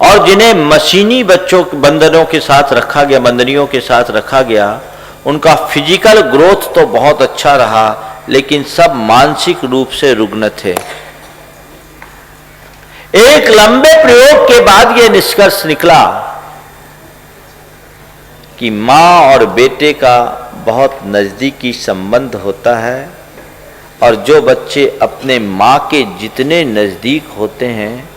और जिन्हें मशीनी बंदरों के साथ रखा गया, बंदरियों के साथ रखा गया, उनका फिजिकल ग्रोथ तो बहुत अच्छा रहा लेकिन सब मानसिक रूप से रुग्ण थे। एक लंबे प्रयोग के बाद यह निष्कर्ष निकला कि मां और बेटे का बहुत नजदीकी संबंध होता है और जो बच्चे अपने मां के जितने नजदीक होते हैं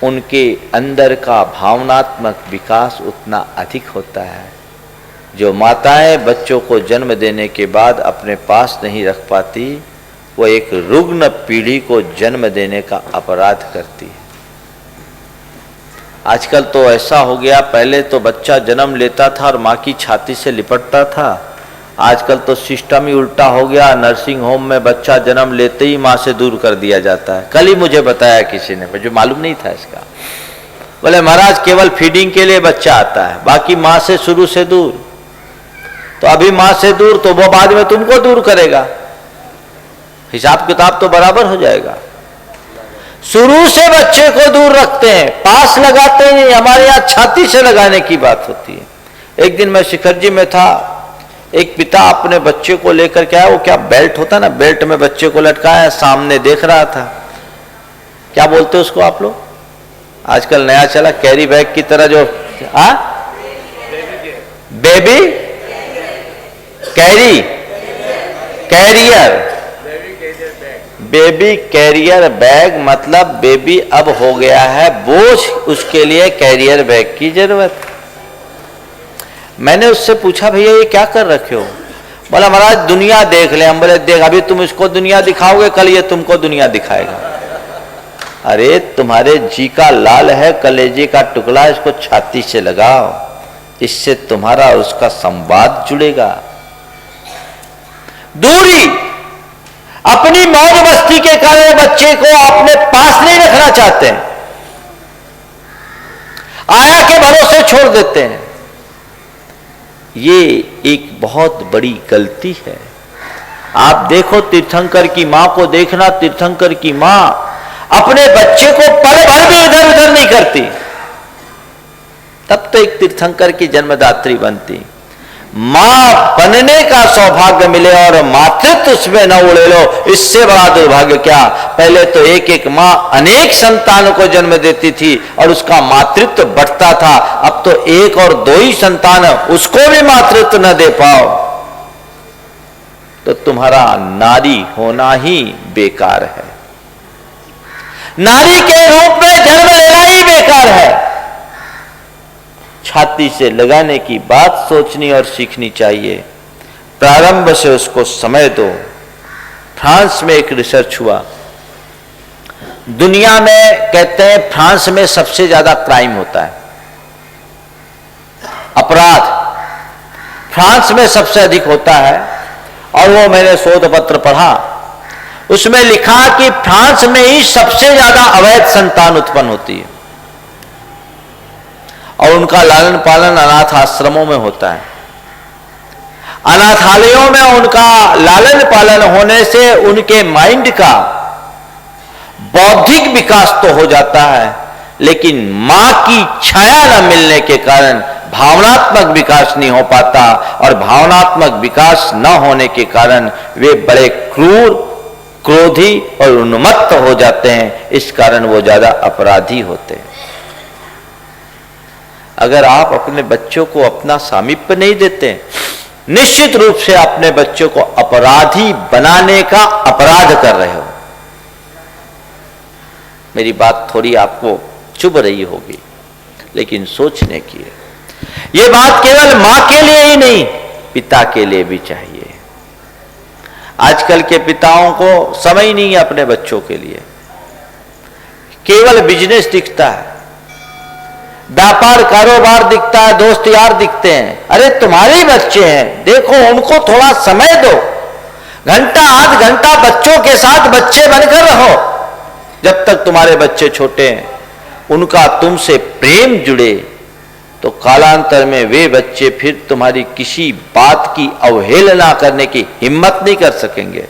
उनके अंदर का भावनात्मक विकास उतना अधिक होता है। जो माताएं बच्चों को जन्म देने के बाद अपने पास नहीं रख पाती, वो एक रुग्ण पीढ़ी को जन्म देने का अपराध करती है। आजकल तो ऐसा हो गया, पहले तो बच्चा जन्म लेता था और माँ की छाती से लिपटता था। आजकल तो सिस्टम ही उल्टा हो गया। नर्सिंग होम में बच्चा जन्म लेते ही माँ से दूर कर दिया जाता है। कल ही मुझे बताया किसी ने, मुझे मालूम नहीं था इसका। बोले महाराज केवल फीडिंग के लिए बच्चा आता है, बाकी माँ से शुरू से दूर। तो अभी माँ से दूर तो वो बाद में तुमको दूर करेगा, हिसाब किताब तो बराबर हो जाएगा। शुरू से बच्चे को दूर रखते हैं, पास लगाते नहीं। हमारे यहाँ छाती से लगाने की बात होती है। एक दिन मैं शिखर जी में था, एक पिता अपने बच्चे को लेकर के आया। वो क्या बेल्ट होता है ना, बेल्ट में बच्चे को लटकाया, सामने देख रहा था। क्या बोलते हैं उसको आप लोग? आजकल नया चला कैरी बैग की तरह जो baby carrier, baby carrier bag, मतलब बेबी अब हो गया है बोझ, उसके लिए कैरियर बैग की जरूरत। मैंने उससे पूछा भैया ये क्या कर रखे हो? बोला महाराज दुनिया देख ले। हम बोले देख, अभी तुम इसको दुनिया दिखाओगे, कल ये तुमको दुनिया दिखाएगा। अरे तुम्हारे जी का लाल है, कलेजे का टुकड़ा, इसको छाती से लगाओ, इससे तुम्हारा और उसका संवाद जुड़ेगा। दूरी, अपनी मौज मस्ती के कारण बच्चे को अपने पास नहीं रखना चाहते हैं, आया के भरोसे छोड़ देते हैं। ये एक बहुत बड़ी गलती है। आप देखो तीर्थंकर की मां को देखना, तीर्थंकर की मां अपने बच्चे को पल भर भी इधर उधर नहीं करती, तब तो एक तीर्थंकर की जन्मदात्री बनती। मां बनने का सौभाग्य मिले और मातृत्व उसमें न उड़े लो, इससे बड़ा दुर्भाग्य क्या। पहले तो एक एक मां अनेक संतानों को जन्म देती थी और उसका मातृत्व बढ़ता था। अब तो एक और दो ही संतान, उसको भी मातृत्व न दे पाओ तो तुम्हारा नारी होना ही बेकार है। नारी के रूप में जन्म लेना ही बेकार है। छाती से लगाने की बात सोचनी और सीखनी चाहिए। प्रारंभ से उसको समय दो। फ्रांस में एक रिसर्च हुआ, दुनिया में कहते हैं फ्रांस में सबसे ज्यादा क्राइम होता है, अपराध फ्रांस में सबसे अधिक होता है। और वो मैंने शोध पत्र पढ़ा, उसमें लिखा कि फ्रांस में ही सबसे ज्यादा अवैध संतान उत्पन्न होती है और उनका लालन पालन अनाथ आश्रमों में होता है। अनाथालयों में उनका लालन पालन होने से उनके माइंड का बौद्धिक विकास तो हो जाता है, लेकिन मां की छाया न मिलने के कारण भावनात्मक विकास नहीं हो पाता, और भावनात्मक विकास न होने के कारण वे बड़े क्रूर, क्रोधी और उन्मत्त हो जाते हैं। इस कारण वो ज्यादा अपराधी होते हैं। अगर आप अपने बच्चों को अपना सामीप्य नहीं देते, निश्चित रूप से अपने बच्चों को अपराधी बनाने का अपराध कर रहे हो। मेरी बात थोड़ी आपको चुभ रही होगी, लेकिन सोचने की है। ये बात केवल मां के लिए ही नहीं, पिता के लिए भी चाहिए। आजकल के पिताओं को समय ही नहीं है अपने बच्चों के लिए, केवल बिजनेस दिखता है, व्यापार कारोबार दिखता है, दोस्त यार दिखते हैं। अरे तुम्हारे बच्चे हैं, देखो उनको थोड़ा समय दो, घंटा आध घंटा बच्चों के साथ बच्चे बनकर रहो। जब तक तुम्हारे बच्चे छोटे हैं, उनका तुमसे प्रेम जुड़े, तो कालांतर में वे बच्चे फिर तुम्हारी किसी बात की अवहेलना करने की हिम्मत नहीं कर सकेंगे।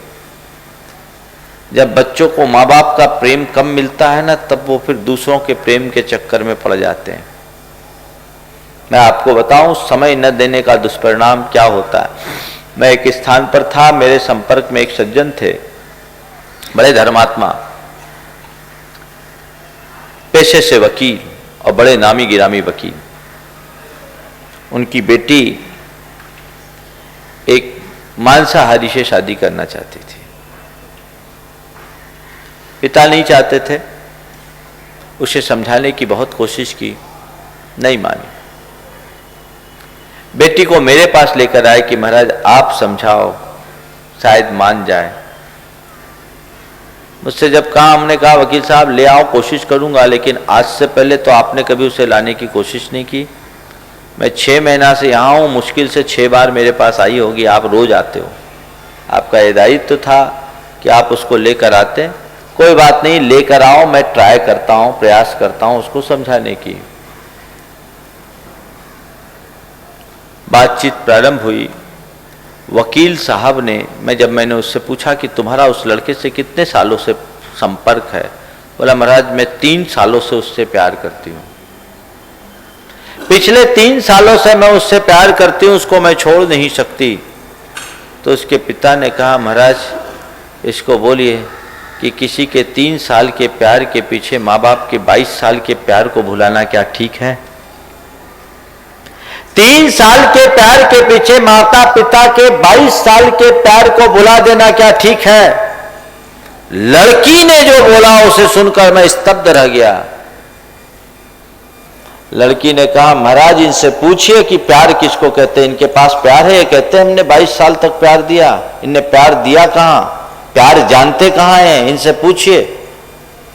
जब बच्चों को माँ बाप का प्रेम कम मिलता है ना, तब वो फिर दूसरों के प्रेम के चक्कर में पड़ जाते हैं। मैं आपको बताऊं समय न देने का दुष्परिणाम क्या होता है। मैं एक स्थान पर था, मेरे संपर्क में एक सज्जन थे, बड़े धर्मात्मा, पेशे से वकील और बड़े नामी गिरामी वकील। उनकी बेटी एक मांसाहारी से शादी करना चाहती थी। पिता नहीं चाहते थे, उसे समझाने की बहुत कोशिश की, नहीं मानी। बेटी को मेरे पास लेकर आए कि महाराज आप समझाओ, शायद मान जाए। मुझसे जब कहा, हमने कहा वकील साहब ले आओ, कोशिश करूंगा, लेकिन आज से पहले तो आपने कभी उसे लाने की कोशिश नहीं की। मैं 6 महीना से यहाँ हूँ, मुश्किल से 6 बार मेरे पास आई होगी, आप रोज आते हो। आपका ये दायित्व था कि आप उसको लेकर आते। कोई बात नहीं, लेकर आओ, मैं ट्राई करता हूँ, प्रयास करता हूँ उसको समझाने की। बातचीत प्रारंभ हुई। वकील साहब ने, मैंने उससे पूछा कि तुम्हारा उस लड़के से कितने सालों से संपर्क है? बोला महाराज मैं 3 सालों से उससे प्यार करती हूँ। पिछले 3 सालों से मैं उससे प्यार करती हूँ, उसको मैं छोड़ नहीं सकती। तो उसके पिता ने कहा महाराज इसको बोलिए कि किसी के 3 साल के प्यार के पीछे माँ बाप के 22 साल के प्यार को भुलाना क्या ठीक है? 3 साल के प्यार के पीछे माता पिता के 22 साल के प्यार को भुला देना क्या ठीक है? लड़की ने जो बोला उसे सुनकर मैं स्तब्ध रह गया। लड़की ने कहा महाराज इनसे पूछिए कि प्यार किसको कहते हैं, इनके पास प्यार है? ये कहते हैं हमने 22 साल तक प्यार दिया। इनने प्यार दिया कहां? प्यार जानते कहां हैं? इनसे पूछिए,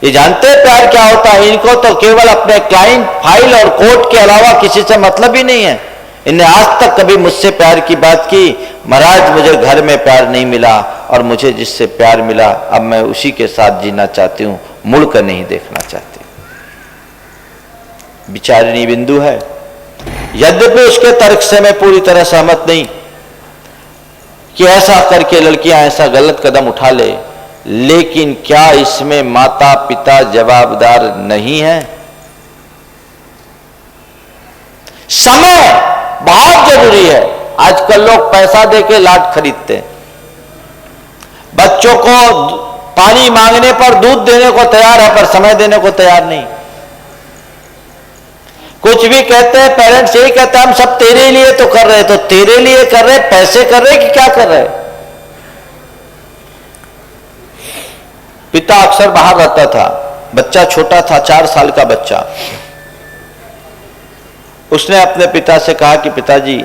ये जानते हैं प्यार क्या होता है? इनको तो केवल अपने क्लाइंट, फाइल और कोर्ट के अलावा किसी से मतलब ही नहीं है। इनने आज तक कभी मुझसे प्यार की बात की? महाराज मुझे घर में प्यार नहीं मिला, और मुझे जिससे प्यार मिला अब मैं उसी के साथ जीना चाहती हूं, मुड़कर नहीं देखना चाहती। विचारणीय बिंदु है। यद्यपि उसके तर्क से मैं पूरी तरह सहमत नहीं कि ऐसा करके लड़कियां ऐसा गलत कदम उठा ले, लेकिन क्या इसमें माता पिता जवाबदार नहीं है? समय बहुत जरूरी है। आजकल लोग पैसा देके लाट खरीदते हैं। बच्चों को पानी मांगने पर दूध देने को तैयार है, पर समय देने को तैयार नहीं। कुछ भी कहते हैं, पेरेंट्स यही कहते हैं हम सब तेरे लिए तो कर रहे, तो तेरे लिए कर रहे, पैसे कर रहे कि क्या कर रहे? पिता अक्सर बाहर रहता था, बच्चा छोटा था, 4 साल का बच्चा। उसने अपने पिता से कहा कि पिताजी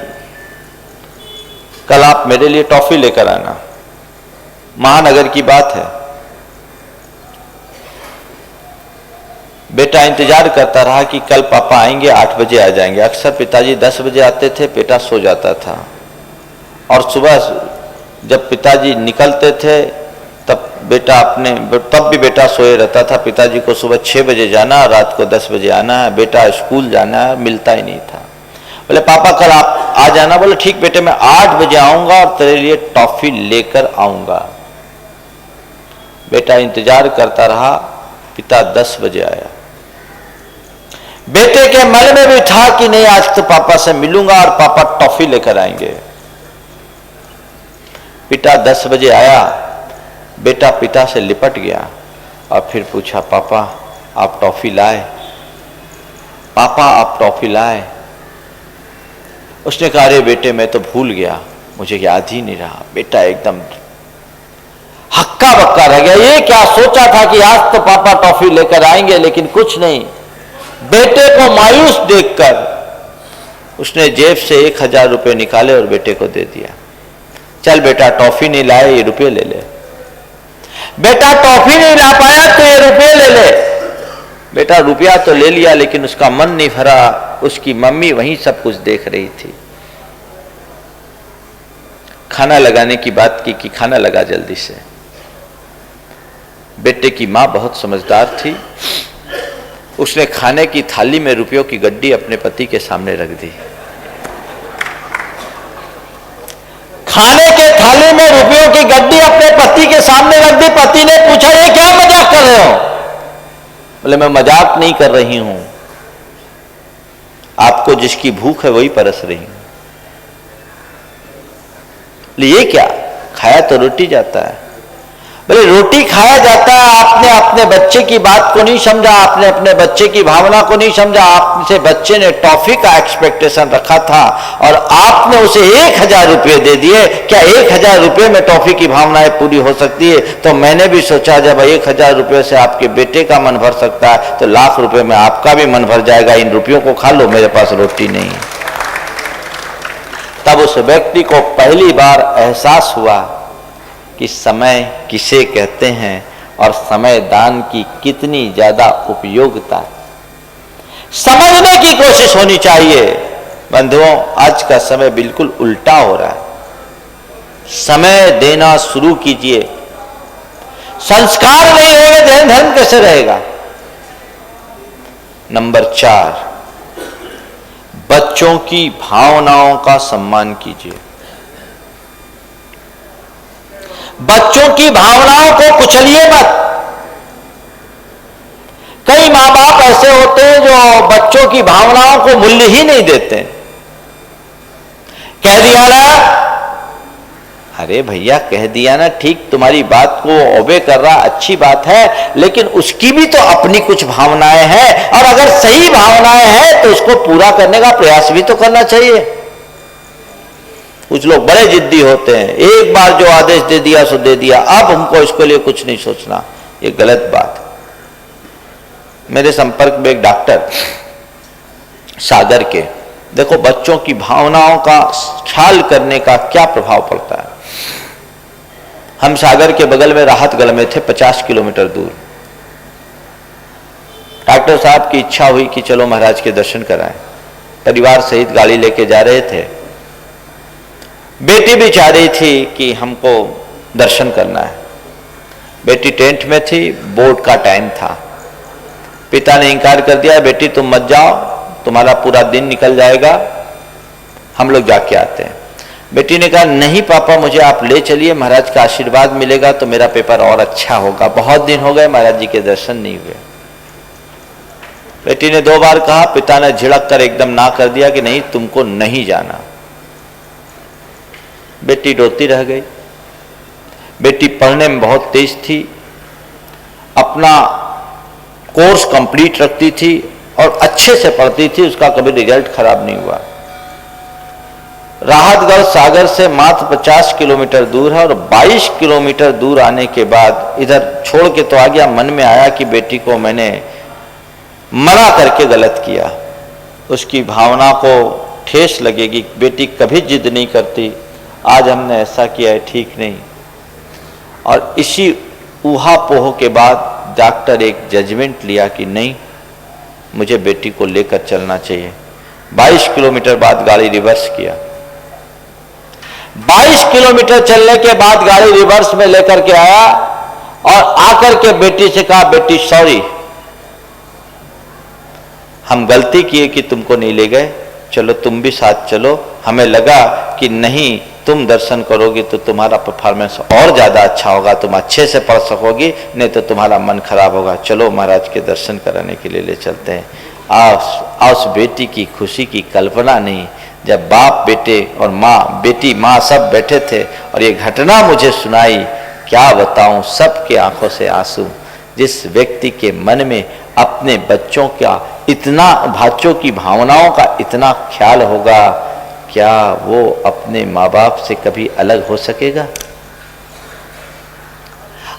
कल आप मेरे लिए टॉफी लेकर आना, महानगर की बात है। बेटा इंतजार करता रहा कि कल पापा आएंगे, 8 बजे आ जाएंगे। अक्सर पिताजी 10 बजे आते थे, बेटा सो जाता था। और सुबह जब पिताजी निकलते थे तब भी बेटा सोए रहता था। पिताजी को सुबह 6 बजे जाना, रात को 10 बजे आना है, बेटा स्कूल जाना है, मिलता ही नहीं था। बोले पापा कल आप आ जाना। बोले ठीक बेटे, मैं 8 बजे आऊंगा और तेरे लिए टॉफी लेकर आऊंगा। बेटा इंतजार करता रहा, पिता 10 बजे आया। बेटे के मन में भी था कि नहीं, आज तो पापा से मिलूंगा और पापा टॉफी लेकर आएंगे। पिता 10 बजे आया, बेटा पिता से लिपट गया और फिर पूछा पापा आप टॉफी लाए, पापा आप टॉफी लाए। उसने कहा अरे बेटे मैं तो भूल गया, मुझे याद ही नहीं रहा। बेटा एकदम हक्का बक्का रह गया। ये क्या सोचा था कि आज तो पापा टॉफी लेकर आएंगे, लेकिन कुछ नहीं। बेटे को मायूस देखकर उसने जेब से 1000 रुपये निकाले और बेटे को दे दिया। चल बेटा टॉफी नहीं लाए, ये रुपये ले ले। बेटा टॉफी नहीं ला पाया तो ये रुपये ले ले। बेटा रुपया तो ले लिया, लेकिन उसका मन नहीं भरा। उसकी मम्मी वहीं सब कुछ देख रही थी। खाना लगाने की बात की कि खाना लगा जल्दी से। बेटे की मां बहुत समझदार थी। उसने खाने की थाली में रुपयों की गड्डी अपने पति के सामने रख दी। खाने के थाली में रुपयों की गड्डी अपने पति के सामने रख दी। पति ने पूछा ये क्या मजाक कर रहे हो? बोले मैं मजाक नहीं कर रही हूं, आपको जिसकी भूख है वही परस रही हूं। ये क्या, खाया तो रोटी जाता है। बोले रोटी खाया जाता है, आपने अपने बच्चे की बात को नहीं समझा, आपने अपने बच्चे की भावना को नहीं समझा। आपसे बच्चे ने टॉफी का एक्सपेक्टेशन रखा था और आपने उसे 1000 रुपये दे दिए। क्या 1000 रुपये में टॉफी की भावनाएं पूरी हो सकती है? तो मैंने भी सोचा जब 1000 रुपये से आपके बेटे का मन भर सकता है तो लाख रुपये में आपका भी मन भर जाएगा। इन रुपयों को खा लो, मेरे पास रोटी नहीं है। तब उस व्यक्ति को पहली बार एहसास हुआ कि समय किसे कहते हैं और समय दान की कितनी ज्यादा उपयोगिता है। समझने की कोशिश होनी चाहिए। बंधुओं, आज का समय बिल्कुल उल्टा हो रहा है। समय देना शुरू कीजिए। संस्कार नहीं होंगे जैन धर्म कैसे रहेगा? नंबर 4, बच्चों की भावनाओं का सम्मान कीजिए। बच्चों की भावनाओं को कुचलिए मत। कई मां बाप ऐसे होते हैं जो बच्चों की भावनाओं को मूल्य ही नहीं देते। कह दिया ना, अरे भैया कह दिया ना, ठीक तुम्हारी बात को ओबे कर रहा, अच्छी बात है, लेकिन उसकी भी तो अपनी कुछ भावनाएं हैं और अगर सही भावनाएं हैं तो उसको पूरा करने का प्रयास भी तो करना चाहिए। कुछ लोग बड़े जिद्दी होते हैं, एक बार जो आदेश दे दिया सो दे दिया, अब हमको इसके लिए कुछ नहीं सोचना। ये गलत बात है। मेरे संपर्क में एक डॉक्टर सागर के, देखो बच्चों की भावनाओं का ख्याल करने का क्या प्रभाव पड़ता है। हम सागर के बगल में राहतगढ़ में थे, 50 किलोमीटर दूर। डॉक्टर साहब की इच्छा हुई कि चलो महाराज के दर्शन कराएं। परिवार सहित गाड़ी लेके जा रहे थे। बेटी भी चाह रही थी कि हमको दर्शन करना है। बेटी टेंट में थी, बोर्ड का टाइम था। पिता ने इनकार कर दिया, बेटी तुम मत जाओ, तुम्हारा पूरा दिन निकल जाएगा, हम लोग जाके आते हैं। बेटी ने कहा नहीं पापा मुझे आप ले चलिए, महाराज का आशीर्वाद मिलेगा तो मेरा पेपर और अच्छा होगा। बहुत दिन हो गए महाराज जी के दर्शन नहीं हुए। बेटी ने 2 बार कहा, पिता ने झिड़क कर एकदम ना कर दिया कि नहीं तुमको नहीं जाना। बेटी रोती रह गई। बेटी पढ़ने में बहुत तेज थी, अपना कोर्स कंप्लीट रखती थी और अच्छे से पढ़ती थी, उसका कभी रिजल्ट खराब नहीं हुआ। राहतगढ़ सागर से मात्र 50 किलोमीटर दूर है और 22 किलोमीटर दूर आने के बाद इधर छोड़ के तो आ गया। मन में आया कि बेटी को मैंने मना करके गलत किया, उसकी भावना को ठेस लगेगी। बेटी कभी जिद नहीं करती आज हमने ऐसा किया है, ठीक नहीं। और इसी ऊहापोह के बाद डॉक्टर एक जजमेंट लिया कि नहीं, मुझे बेटी को लेकर चलना चाहिए। 22 किलोमीटर बाद गाड़ी रिवर्स किया। 22 किलोमीटर चलने के बाद गाड़ी रिवर्स में लेकर के आया और आकर के बेटी से कहा, बेटी सॉरी, हम गलती किए कि तुमको नहीं ले गए, चलो तुम भी साथ चलो। हमें लगा कि नहीं, तुम दर्शन करोगी तो तुम्हारा परफॉर्मेंस और ज्यादा अच्छा होगा, तुम अच्छे से पढ़ सकोगी, नहीं तो तुम्हारा मन खराब होगा, चलो महाराज के दर्शन कराने के लिए ले चलते हैं। उस बेटी की खुशी की कल्पना नहीं। जब बाप बेटे और माँ, बेटी माँ सब बैठे थे और ये घटना मुझे सुनाई, क्या बताऊं, सबके आंखों से आंसू। जिस व्यक्ति के मन में अपने बच्चों का इतना, बच्चों की भावनाओं का इतना ख्याल होगा, क्या वो अपने माँ बाप से कभी अलग हो सकेगा?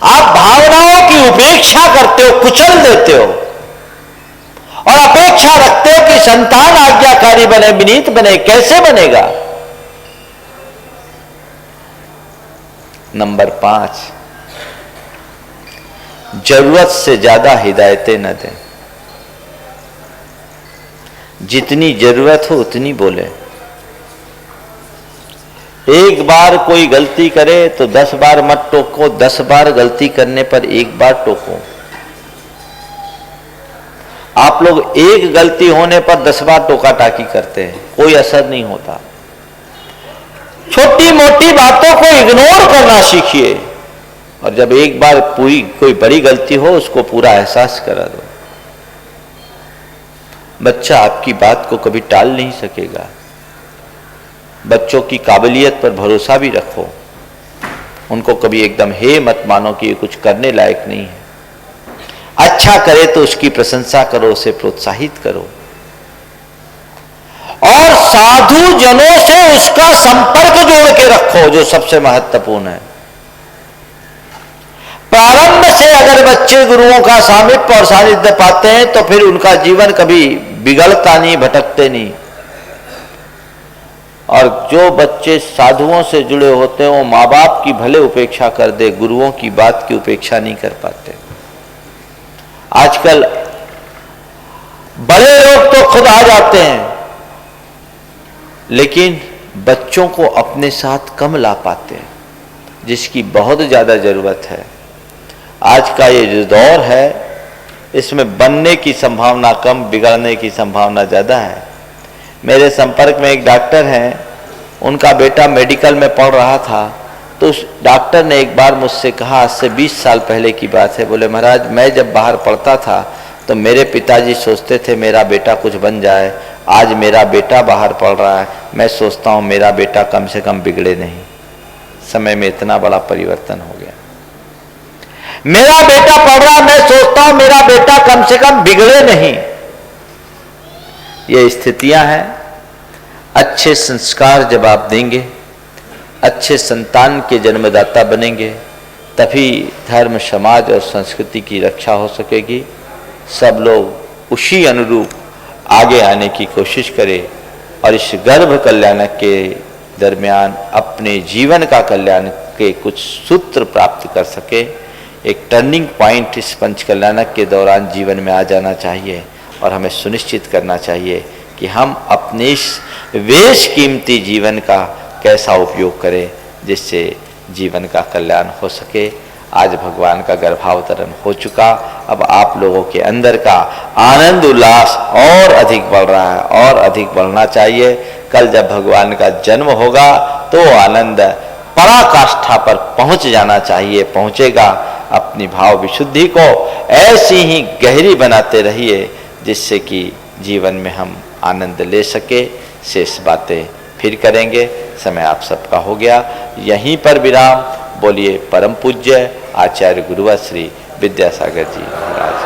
आप भावनाओं की उपेक्षा करते हो, कुचल देते हो और अपेक्षा रखते हो कि संतान आज्ञाकारी बने, विनीत बने। कैसे बनेगा? नंबर 5, जरूरत से ज्यादा हिदायतें न दें। जितनी जरूरत हो उतनी बोले। एक बार कोई गलती करे तो 10 बार मत टोको, 10 बार गलती करने पर एक बार टोको। आप लोग एक गलती होने पर 10 बार टोका टाकी करते हैं, कोई असर नहीं होता। छोटी मोटी बातों को इग्नोर करना सीखिए और जब एक बार पूरी कोई बड़ी गलती हो उसको पूरा एहसास करा दो। बच्चा आपकी बात को कभी टाल नहीं सकेगा। बच्चों की काबिलियत पर भरोसा भी रखो, उनको कभी एकदम हे मत मानो कि ये कुछ करने लायक नहीं है। अच्छा करे तो उसकी प्रशंसा करो, उसे प्रोत्साहित करो और साधु जनों से उसका संपर्क जोड़ के रखो, जो सबसे महत्वपूर्ण है। प्रारंभ से अगर बच्चे गुरुओं का सामीप्य और सानिध्य पाते हैं तो फिर उनका जीवन कभी बिगड़ता नहीं, भटकते नहीं। और जो बच्चे साधुओं से जुड़े होते हैं वो माँ बाप की भले उपेक्षा कर दे, गुरुओं की बात की उपेक्षा नहीं कर पाते। आजकल बड़े लोग तो खुद आ जाते हैं लेकिन बच्चों को अपने साथ कम ला पाते हैं, जिसकी बहुत ज्यादा जरूरत है। आज का ये जो दौर है इसमें बनने की संभावना कम, बिगड़ने की संभावना ज्यादा है। मेरे संपर्क में एक डॉक्टर हैं, उनका बेटा मेडिकल में पढ़ रहा था, तो उस डॉक्टर ने एक बार मुझसे कहा, आज से 20 साल पहले की बात है, बोले महाराज मैं जब बाहर पढ़ता था तो मेरे पिताजी सोचते थे मेरा बेटा कुछ बन जाए, आज मेरा बेटा बाहर पढ़ रहा है, मैं सोचता हूँ मेरा बेटा कम से कम बिगड़े नहीं। समय में इतना बड़ा परिवर्तन हो गया। मेरा बेटा पढ़ रहा है, मैं सोचता हूँ मेरा बेटा कम से कम बिगड़े नहीं। ये स्थितियां हैं। अच्छे संस्कार जब आप देंगे, अच्छे संतान के जन्मदाता बनेंगे, तभी धर्म, समाज और संस्कृति की रक्षा हो सकेगी। सब लोग उसी अनुरूप आगे आने की कोशिश करें और इस गर्भ कल्याणक के दरमियान अपने जीवन का कल्याण के कुछ सूत्र प्राप्त कर सके। एक टर्निंग पॉइंट इस पंच कल्याणक के दौरान जीवन में आ जाना चाहिए और हमें सुनिश्चित करना चाहिए कि हम अपने इस बेश कीमती जीवन का कैसा उपयोग करें जिससे जीवन का कल्याण हो सके। आज भगवान का गर्भावतरण हो चुका, अब आप लोगों के अंदर का आनंद उल्लास और अधिक बढ़ रहा है और अधिक बढ़ना चाहिए। कल जब भगवान का जन्म होगा तो आनंद पराकाष्ठा पर पहुंच जाना चाहिए, पहुंचेगा। अपनी भाव विशुद्धि को ऐसी ही गहरी बनाते रहिए जिससे कि जीवन में हम आनंद ले सके। शेष बातें फिर करेंगे। समय आप सबका हो गया, यहीं पर विराम। बोलिए परम पूज्य आचार्य गुरुवर श्री विद्यासागर जी महाराज।